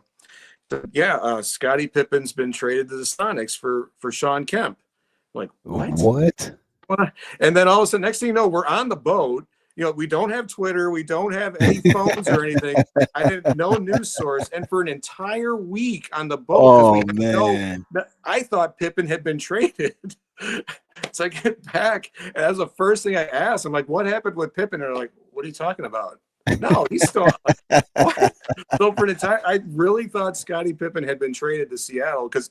yeah, Scottie Pippen's been traded to the Sonics for Sean Kemp. I'm like, what? What? And then all of a sudden, next thing you know, we're on the boat. We don't have Twitter, we don't have any phones or anything. I didn't no news source, and for an entire week on the boat, because we Oh had no. man. I thought Pippen had been traded. So I get back, and that was the first thing I asked. I'm like, "What happened with Pippen?" And they're like, "What are you talking about?" No, he's still. What? So for an entire, I really thought Scottie Pippen had been traded to Seattle because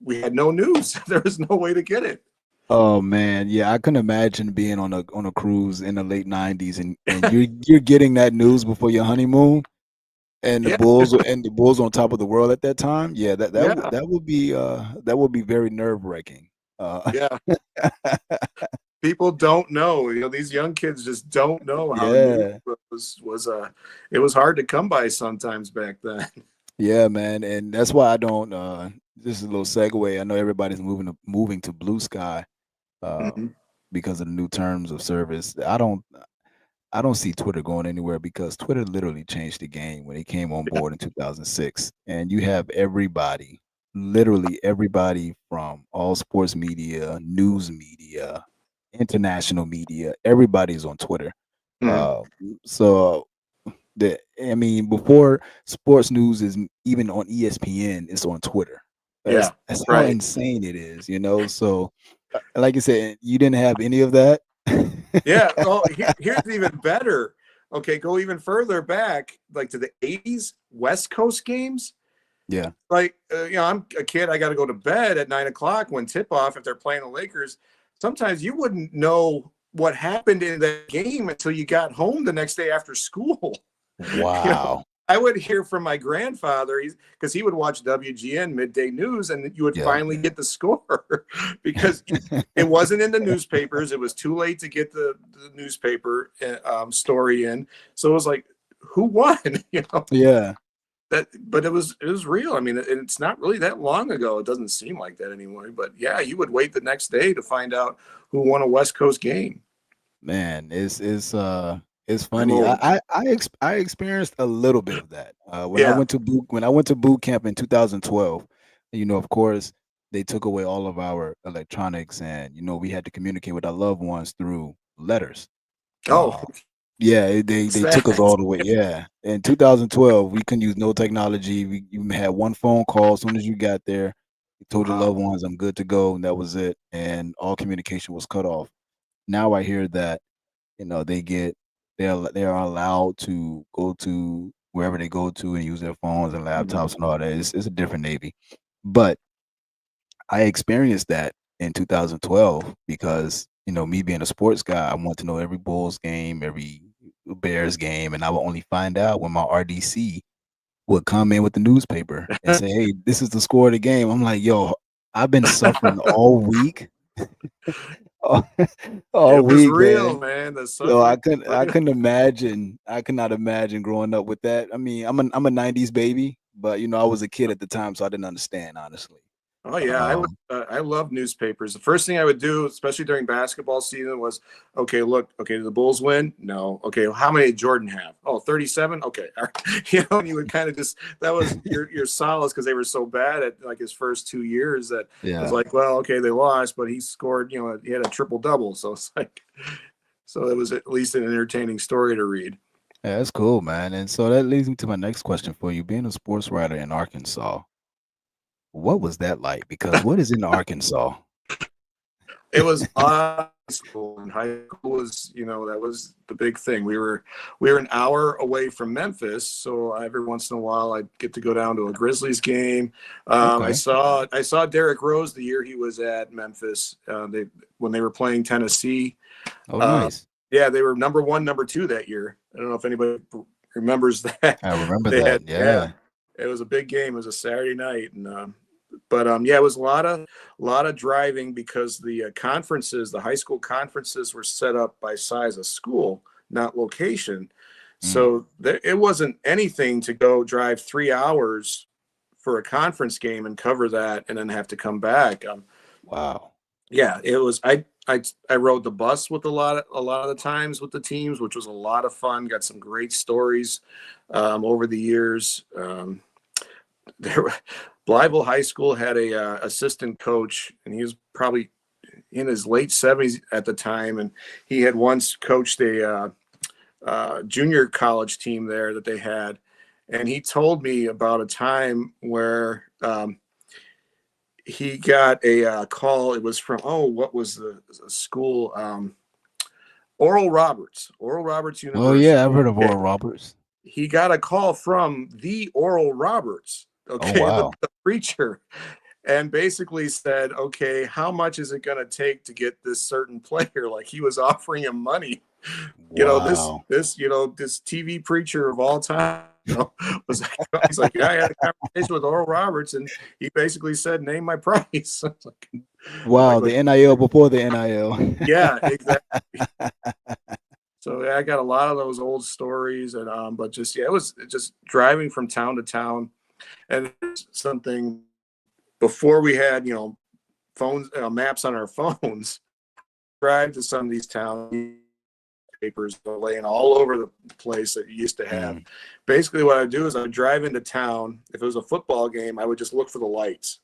we had no news. There was no way to get it. Oh man, yeah, I can imagine being on a cruise in the late '90s, and you're getting that news before your honeymoon, and Yeah, the Bulls on top of the world at that time. Yeah, yeah, that would be very nerve wracking. yeah. People don't know. These young kids just don't know how news Yeah, was. It was hard to come by sometimes back then. yeah, man, and that's why I don't. This is a little segue. I know everybody's moving to Blue Sky, uh, Mhm. because of the new terms of service. I don't see Twitter going anywhere because Twitter literally changed the game when it came on board in 2006. And you have everybody, literally everybody from all sports media, news media, international media, everybody's on Twitter. Mhm. Uh, so I mean, before sports news is even on ESPN, it's on Twitter. Yeah, That's how right. insane it is, you know. So, like I said, you didn't have any of that. Yeah. Well, here's even better. Okay, go even further back, like to the '80s West Coast games. Yeah. Like, I'm a kid. I got to go to bed at 9 o'clock when tip off if they're playing the Lakers. Sometimes you wouldn't know what happened in that game until you got home the next day after school. you know, Wow. I would hear from my grandfather because he would watch WGN midday news, and you would Yeah. finally get the score because it wasn't in the newspapers. It was too late to get the newspaper story in. So it was like, who won? Yeah. But it was real. I mean, it's not really that long ago. It doesn't seem like that anymore. But yeah, you would wait the next day to find out who won a West Coast game. Man, it's I'm funny. old. I experienced a little bit of that. Yeah. When I went to boot camp in 2012, you know, of course, they took away all of our electronics, and you know, we had to communicate with our loved ones through letters. Oh, Uh, yeah, what's they took us that? all the way. Yeah, in 2012, we couldn't use no technology. You had one phone call as soon as you got there. You told your Wow. loved ones, "I'm good to go," and that was it. And all communication was cut off. Now I hear that, you know, they're allowed to go to wherever they go to and use their phones and Mhm. laptops and all that. It's a different Navy. But I experienced that in 2012 because, you know, me being a sports guy, I want to know every Bulls game, every Bears game, and I would only find out when my RDC would come in with the newspaper and say, "Hey, this is the score of the game." I'm like, "Yo, I've been suffering all week." all, It all was week, real, man. man. The So suffering was I real. couldn't imagine. I could not imagine growing up with that. I mean, I'm a '90s baby, but I was a kid at the time, so I didn't understand honestly. Oh yeah, Um, I love newspapers. The first thing I would do, especially during basketball season, was okay. Look, okay, did the Bulls win? No. Okay, well, how many did Jordan have? Oh, 37. Okay, all right. And you would kind of just that was your solace because they were so bad at like his first 2 years that it was yeah, like, well, okay, they lost, but he scored. He had a triple double, so it's like, so it was at least an entertaining story to read. yeah, that's cool, man. And so that leads me to my next question for you. Being a sports writer in Arkansas, what was that like? Because what is in Arkansas? It was high school, and high school was, that was the big thing. We were an hour away from Memphis, so every once in a while I'd get to go down to a Grizzlies game. I Okay. saw Derrick Rose the year he was at Memphis. When they were playing Tennessee. Oh, Uh, nice. yeah, they were number one, number two that year. I don't know if anybody remembers that. I remember They had, that. yeah, Yeah. it was a big game. It was a Saturday night, and but yeah, it was a lot of driving because the conferences, the high school conferences, were set up by size of school, not location. Mm, So it wasn't anything to go drive 3 hours for a conference game and cover that, and then have to come back. wow. Yeah, it was. I rode the bus with a lot of the times with the teams, which was a lot of fun. Got some great stories over the years. There, Blytheville High School had a assistant coach, and he was probably in his late 70s at the time, and he had once coached a junior college team there that they had, and he told me about a time where he got a call. It was from what was the school? Oral Roberts Oh University. yeah, I've heard of Okay, Oral Roberts. he got a call from the Oral Roberts. Oh Okay, the, wow. the preacher, and basically said, okay, how much is it going to take to get this certain player? Like he was offering him money. Wow. This TV preacher of all time, was like, he's like, yeah, I had a conversation with Oral Roberts, and he basically said, name my price. I was Wow, like, the NIL before the NIL. yeah, exactly. So yeah, I got a lot of those old stories, and but just yeah, it was just driving from town to town, and something before we had phones, maps on our phones. Drive to some of these towns, papers laying all over the place that you used to have. Mm, Basically, what I would do is I would drive into town. If it was a football game, I would just look for the lights.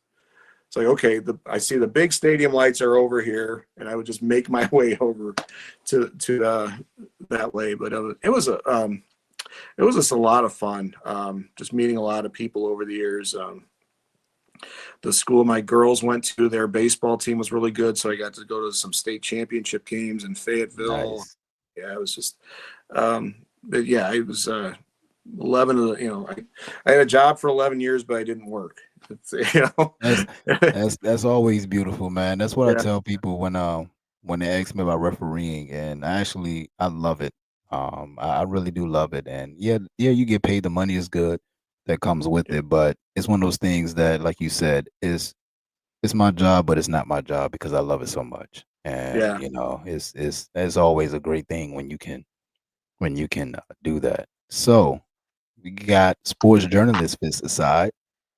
It's like, okay, I see the big stadium lights are over here, and I would just make my way over to that way. But it was just a lot of fun. Just meeting a lot of people over the years. The school my girls went to, their baseball team was really good, so I got to go to some state championship games in Fayetteville. nice. Yeah, it was just, but yeah, it was 11 of the, I had a job for 11 years, but I didn't work. It's, That's that's always beautiful, man. That's what I yeah, tell people when they ask me about refereeing, and I love it. I really do love it, and yeah, you get paid. The money is good that comes with it, but it's one of those things that, like you said, is it's my job, but it's not my job because I love it so much. And yeah, it's always a great thing when you can do that. So we got sports journalist Fitz aside.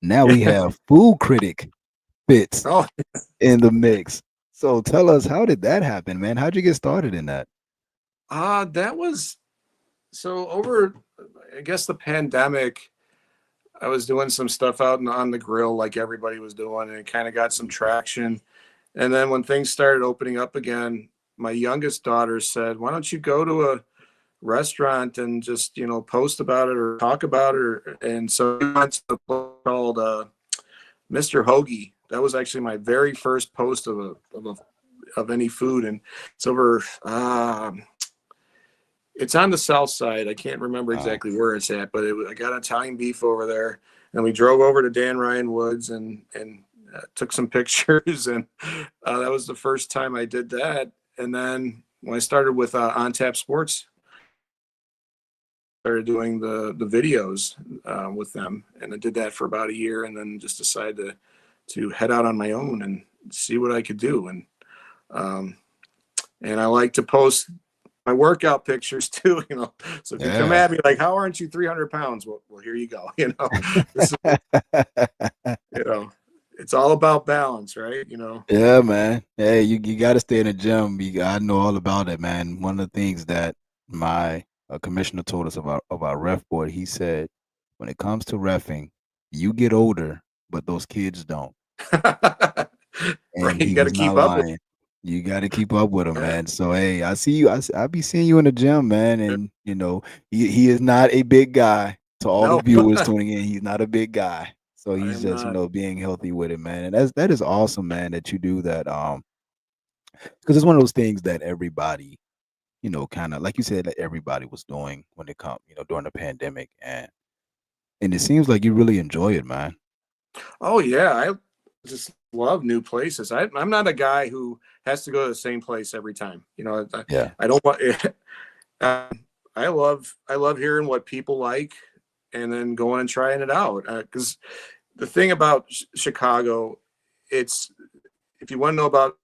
Now we yeah. have food critic Fitz Oh, in the mix. So tell us, how did that happen, man? How'd you get started in that? that was so over, I guess the pandemic. I was doing some stuff out on the grill like everybody was doing, and it kind of got some traction. And then when things started opening up again, my youngest daughter said, "Why don't you go to a restaurant and just post about it or talk about it?" And so we went to a place called Mr. Hoagie. That was actually my very first post of any food, and it's over. It's on the south side. I can't remember Oh, exactly where it's at, but I got Italian beef over there, and we drove over to Dan Ryan Woods and took some pictures, and that was the first time I did that. And then when I started with On Tap Sports, started doing the videos with them, and I did that for about a year, and then just decided to head out on my own and see what I could do. And um, and I like to post my workout pictures too. So if you come Yeah. at me like, how aren't you 300 pounds? Well, here you go. This is, it's all about balance, right? Yeah, man. Hey, you got to stay in the gym. I know all about it, man. One of the things that my commissioner told us about ref board, he said, when it comes to refing, you get older, but those kids don't. Right. And You he got to was not keep up with lying. You got to keep up with him, that. man. So hey, I see you. I be seeing you in the gym, man. And he is not a big guy. To all the No, viewers tuning in, he's not a big guy. So I he's am just not. being healthy with it, man. And that is awesome, man. That you do that. Because it's one of those things that everybody, kind of like you said, that everybody was doing when it come, during the pandemic, and it seems like you really enjoy it, man. Oh yeah, I just love new places. I'm not a guy who has to go to the same place every time. Yeah. I don't want. I love hearing what people like, and then going and trying it out. Because the thing about Chicago, it's if you want to know about,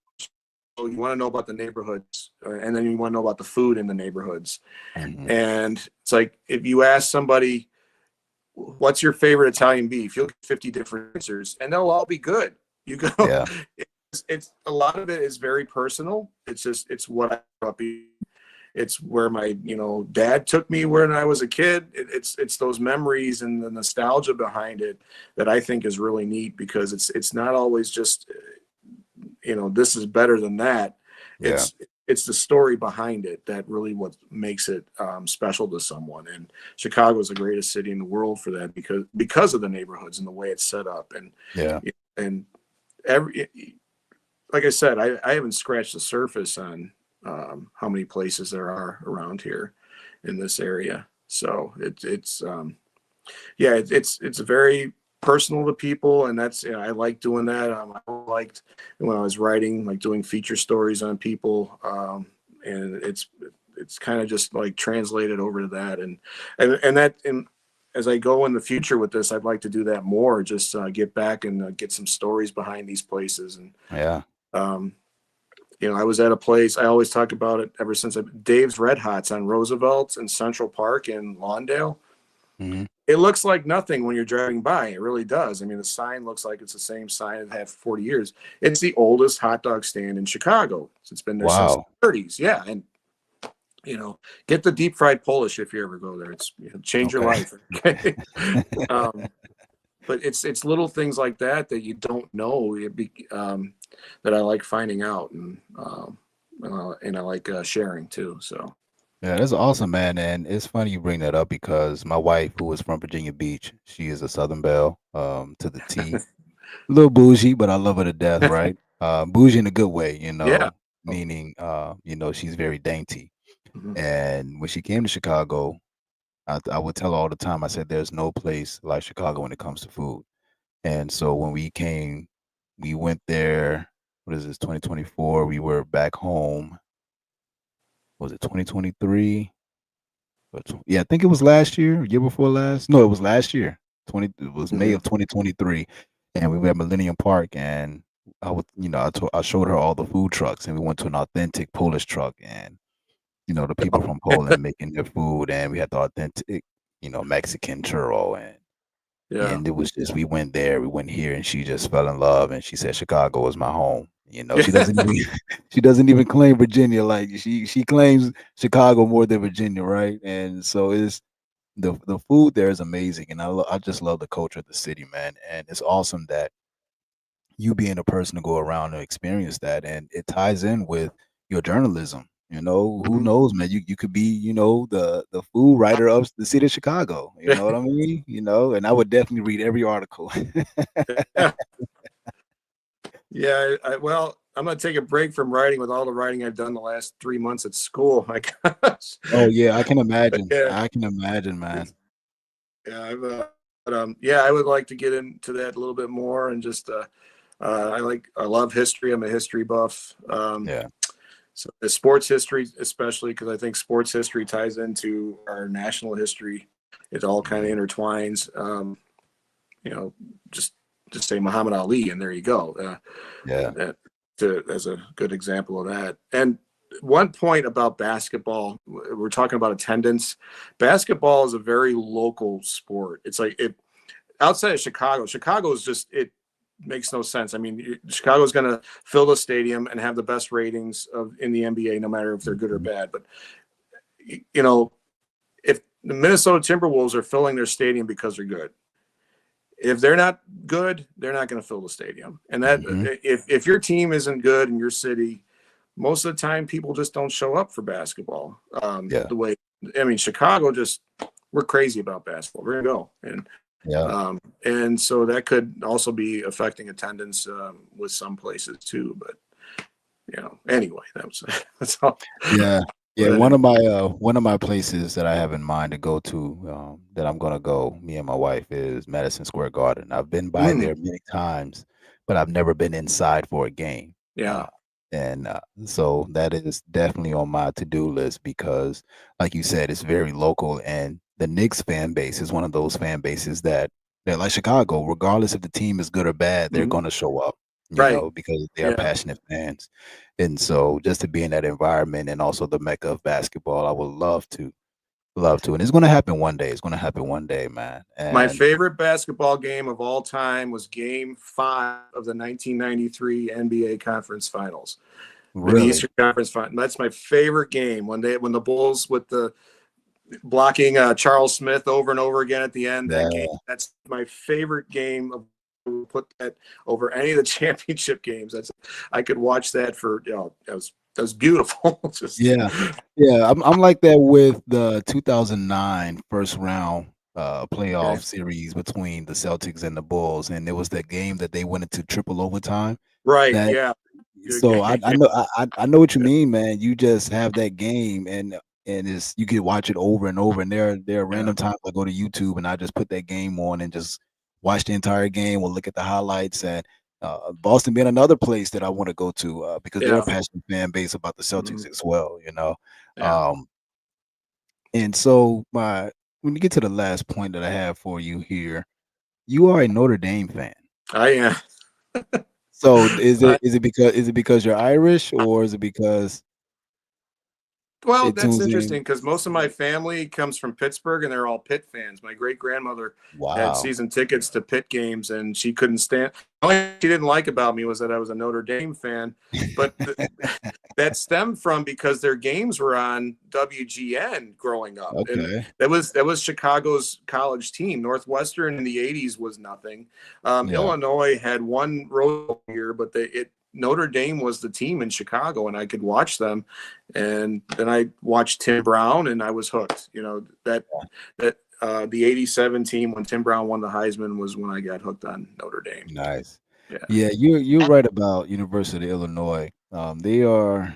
you want to know about the neighborhoods, and then you want to know about the food in the neighborhoods. Hmm. And it's like if you ask somebody, what's your favorite Italian beef? You'll get 50 different answers, and they'll all be good. You go. Yeah. It's a lot of it is very personal. It's what I grew up eating. It's where my dad took me when I was a kid. It's those memories and the nostalgia behind it that I think is really neat, because it's not always just this is better than that. Yeah. It's the story behind it that really what makes it special to someone. And Chicago is the greatest city in the world for that, because of the neighborhoods and the way it's set up. Yeah. And every like I said, I haven't scratched the surface on how many places there are around here in this area. So it's very personal to people, and that's I like doing that. I liked when I was writing, like doing feature stories on people, and it's kind of just like translated over to that, and as I go in the future with this, I'd like to do that more. Just get back and get some stories behind these places. And Yeah. um, I was at a place, I always talk about it ever since Dave's Red Hots on Roosevelt and Central Park in Lawndale. Hmm. It looks like nothing when you're driving by. It really does. I mean, the sign looks like it's the same sign it had for 40 years. It's the oldest hot dog stand in Chicago. It's been there since Wow. the 30s. Yeah. And, get the deep fried Polish if you ever go there. It's change your Okay. life. Okay. um, but it's little things like that you don't know, that I like finding out, and I like sharing too. So Yeah, that's awesome, man. And it's funny you bring that up because my wife, who is from Virginia Beach, she is a Southern Belle, to the T. A little bougie, but I love her to death, right? Bougie in a good way, yeah. Oh, meaning, she's very dainty. mhm. And when she came to Chicago, I would tell her all the time, I said, there's no place like Chicago when it comes to food. And so when we came, we went there, what is this, 2024? We were back home. Was it 2023? Yeah, I think it was last year before last. No, it was last year. It was May Mhm. of 2023, and we were at Millennium Park, and I would, I showed her all the food trucks, and we went to an authentic Polish truck, and the people from Poland making their food, and we had the authentic, Mexican churro, Yeah. and it was just we went there, we went here, and she just fell in love, and she said Chicago is my home. She Yeah. doesn't even she doesn't even claim Virginia, like she claims Chicago more than Virginia, right? And so it's the food there is amazing, and I just love the culture of the city, man. And it's awesome that you being a person to go around and experience that, and it ties in with your journalism. Who Mhm. knows, man? You could be, the food writer of the city of Chicago. You Yeah. know what I mean? And I would definitely read every article. Yeah. Yeah. Well, I'm gonna take a break from writing with all the writing I've done the last 3 months at school. My gosh. Oh yeah, I can But imagine. yeah. I can imagine, man. It's, yeah. Yeah. I would like to get into that a little bit more, and just I love history. I'm a history buff. Yeah. So the sports history, especially because I think sports history ties into our national history. It all kind of Mhm. intertwines. You know, just say Muhammad Ali, and there you go. Yeah. That as a good example of that. And one point about basketball, we're talking about attendance. Basketball is a very local sport. It's like outside of Chicago is just, it makes no sense. I mean, Chicago's going to fill the stadium and have the best ratings in the NBA, no matter if they're good or bad. But, you know, if the Minnesota Timberwolves are filling their stadium because they're good, if they're not good, they're not going to fill the stadium. And that if your team isn't good in your city, most of the time people just don't show up for basketball. Yeah. The way, I mean, Chicago just, we're crazy about basketball. We're gonna go. And so that could also be affecting attendance with some places too. But anyway, that's all. Yeah. Yeah, But one of my places that I have in mind to go to, that I'm gonna go, me and my wife, is Madison Square Garden. I've been by there many times, but I've never been inside for a game. Yeah. And so that is definitely on my to-do list because, like you said, it's very local, and the Knicks fan base is one of those fan bases that they're like Chicago. Regardless if the team is good or bad, they're going to show up, Right. because they are passionate fans. And so just to be in that environment and also the mecca of basketball, I would love to. And it's going to happen one day. It's going to happen one day, man. My And favorite basketball game of all time was Game 5 of the 1993 NBA Conference Finals. In the really, Eastern Conference Final. That's my favorite game. When the Bulls with the blocking Charles Smith over and over again at the end, that game. That's my favorite game. Put that over any of the championship games. I could watch that for that was beautiful. yeah. I'm like that with the 2009 first round playoff series between the Celtics and the Bulls, and it was that game that they went into triple overtime. Right. That Yeah. So I know what you mean, man. You just have that game, and you can watch it over and over. And there are random times I go to YouTube and I just put that game on and just watch the entire game. We'll look at the highlights. And Boston being another place that I want to go to because they're a passionate fan base about the Celtics as well. And so when you get to the last point that I have for you here, you are a Notre Dame fan. I am. So is it because you're Irish, or is it because Well, that's interesting because most of my family comes from Pittsburgh and they're all Pitt fans. My great grandmother had season tickets to Pitt games, and she couldn't stand. The only thing she didn't like about me was that I was a Notre Dame fan, but that stemmed from because their games were on WGN growing up. Okay. And that was Chicago's college team. Northwestern in the 80s was nothing. Illinois had one road year, but Notre Dame was the team in Chicago, and I could watch them. And then I watched Tim Brown, and I was hooked. The 87 team when Tim Brown won the Heisman was when I got hooked on Notre Dame. Nice. Yeah, you're right about University of Illinois. They're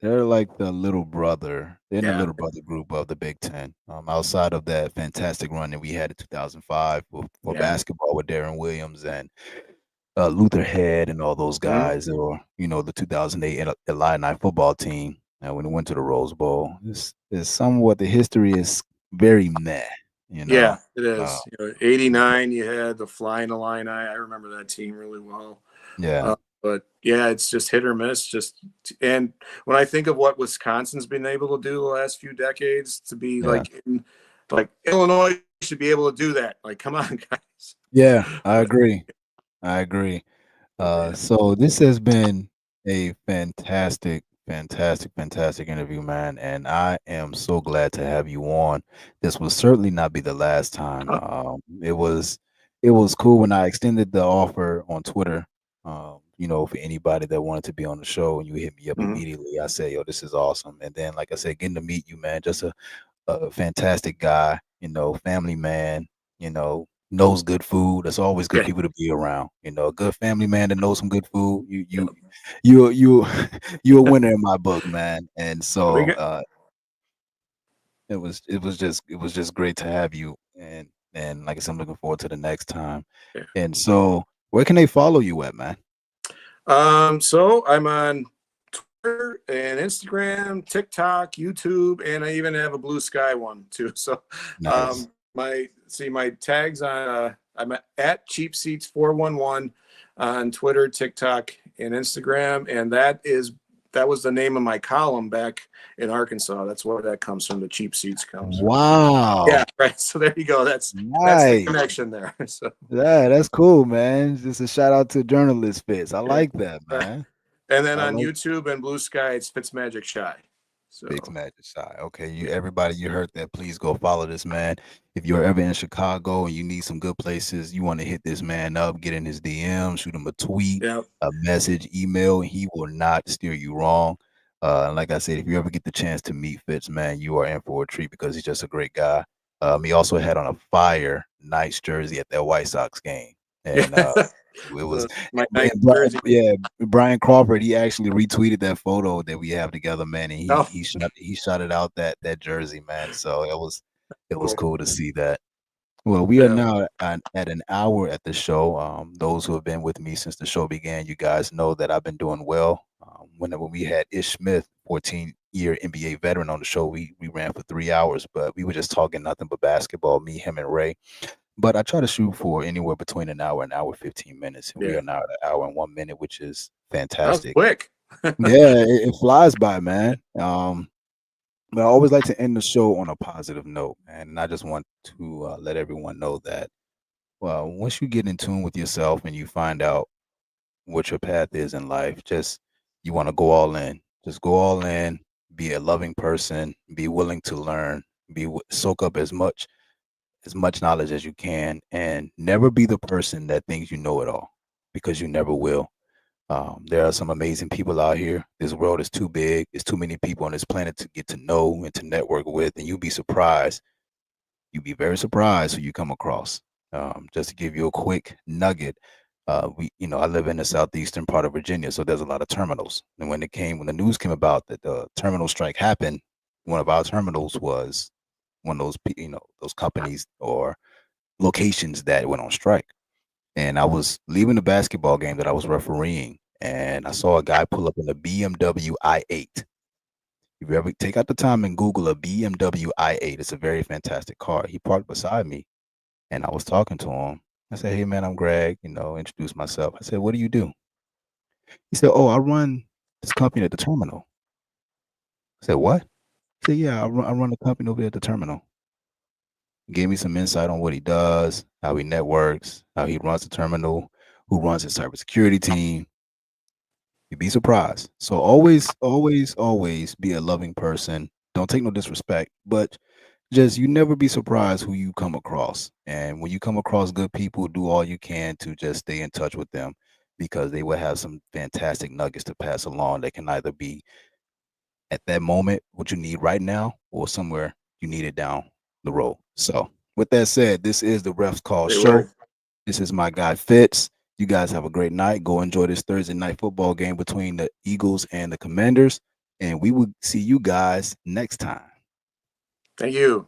like the little brother. They're in the little brother group of the Big Ten. Outside of that fantastic run that we had in 2005 for basketball with Darren Williams and Luther Head and all those guys, or the 2008 Illini football team. When it went to the Rose Bowl, is somewhat the history is very meh. Yeah, it is. 89, you had the Flying Illini. I remember that team really well. Yeah. But yeah, it's just hit or miss. And when I think of what Wisconsin's been able to do the last few decades, to be like Illinois should be able to do that. Like, come on, guys. Yeah, I agree. So this has been a fantastic interview, man, and I am so glad to have you on. This will certainly not be the last time. It was cool when I extended the offer on Twitter. For anybody that wanted to be on the show, and you hit me up immediately. I said, "Yo, this is awesome." And then, like I said, getting to meet you, man, just a fantastic guy. Family man. Knows good food. That's always good people to be around. A good family man that knows some good food. You a winner in my book, man. And so it was just great to have you. And like I said, I'm looking forward to the next time. Yeah. And so where can they follow you at, man? So I'm on Twitter and Instagram, TikTok, YouTube, and I even have a Blue Sky one too. So nice. My tags on I'm at Cheap Seats 411 on Twitter, TikTok, and Instagram, and that is that was the name of my column back in Arkansas. That's where that comes from. The cheap seats comes from. Wow. Yeah, right. So there you go. That's the Nice. connection there. So Yeah, that's cool, man. Just a shout out to journalist Fitz. I yeah, like that, right. man. And then I on like YouTube and Blue Sky, it's Fitzmagic Shy. Fix So Magic Side. Okay, you everybody, you heard that. Please go follow this man. If you're ever in Chicago and you need some good places, you want to hit this man up, get in his DM, shoot him a tweet, yeah, a message, email, and he will not steer you wrong. And like I said, if you ever get the chance to meet Fitz, man, you are in for a treat because he's just a great guy. He also had on a fire nice jersey at that White Sox game, yeah. and it was My and, nice and jersey. yeah, Brian Crawford, he actually retweeted that photo that we have together, man, and Oh, he shot it out that jersey, man. So it was cool. cool to see that. Well, we are Yeah. now at an hour at the show. Those who have been with me since the show began, you guys know that I've been doing well. When we had Ish Smith, 14-year NBA veteran, on the show, we ran for 3 hours, but we were just talking nothing but basketball, me, him, and Ray. But I try to shoot for anywhere between an hour and hour 15 minutes, and we Yeah. are now at an hour and 1 minute, which is That was fantastic. quick. Yeah, it flies by, man. But I always like to end the show on a positive note, man. And I just want to let everyone know that, well, once you get in tune with yourself and you find out what your path is in life, just you want to go all in. Just go all in. Be a loving person. Be willing to learn. Soak up as much knowledge as you can, and never be the person that thinks you know it all, because you never will. There are some amazing people out here. This world is too big. There's too many people on this planet to get to know and to network with, and you'd be surprised. You'd be very surprised who you come across. Just to give you a quick nugget, I live in the southeastern part of Virginia, so there's a lot of terminals. And when the news came about that the terminal strike happened, one of our terminals was one of those, those companies or locations that went on strike. And I was leaving the basketball game that I was refereeing, and I saw a guy pull up in a BMW i8. If you ever take out the time and Google a BMW i8, it's a very fantastic car. He parked beside me, and I was talking to him. I said, "Hey, man, I'm Greg." Introduced myself. I said, "What do you do?" He said, "Oh, I run this company at the terminal." I said, "What?" He said, "Yeah, I run a company over there at the terminal." He gave me some insight on what he does, how he networks, how he runs the terminal, who runs his cybersecurity team. You'd be surprised. So always, always, always be a loving person. Don't take no disrespect, but just you never be surprised who you come across. And when you come across good people, do all you can to just stay in touch with them, because they will have some fantastic nuggets to pass along that can either be at that moment what you need right now or somewhere you need it down the road. So with that said, this is the Refs Call Great Show. work. This is my guy Fitz. You guys have a great night. Go enjoy this Thursday night football game between the Eagles and the Commanders. And we will see you guys next time. Thank you.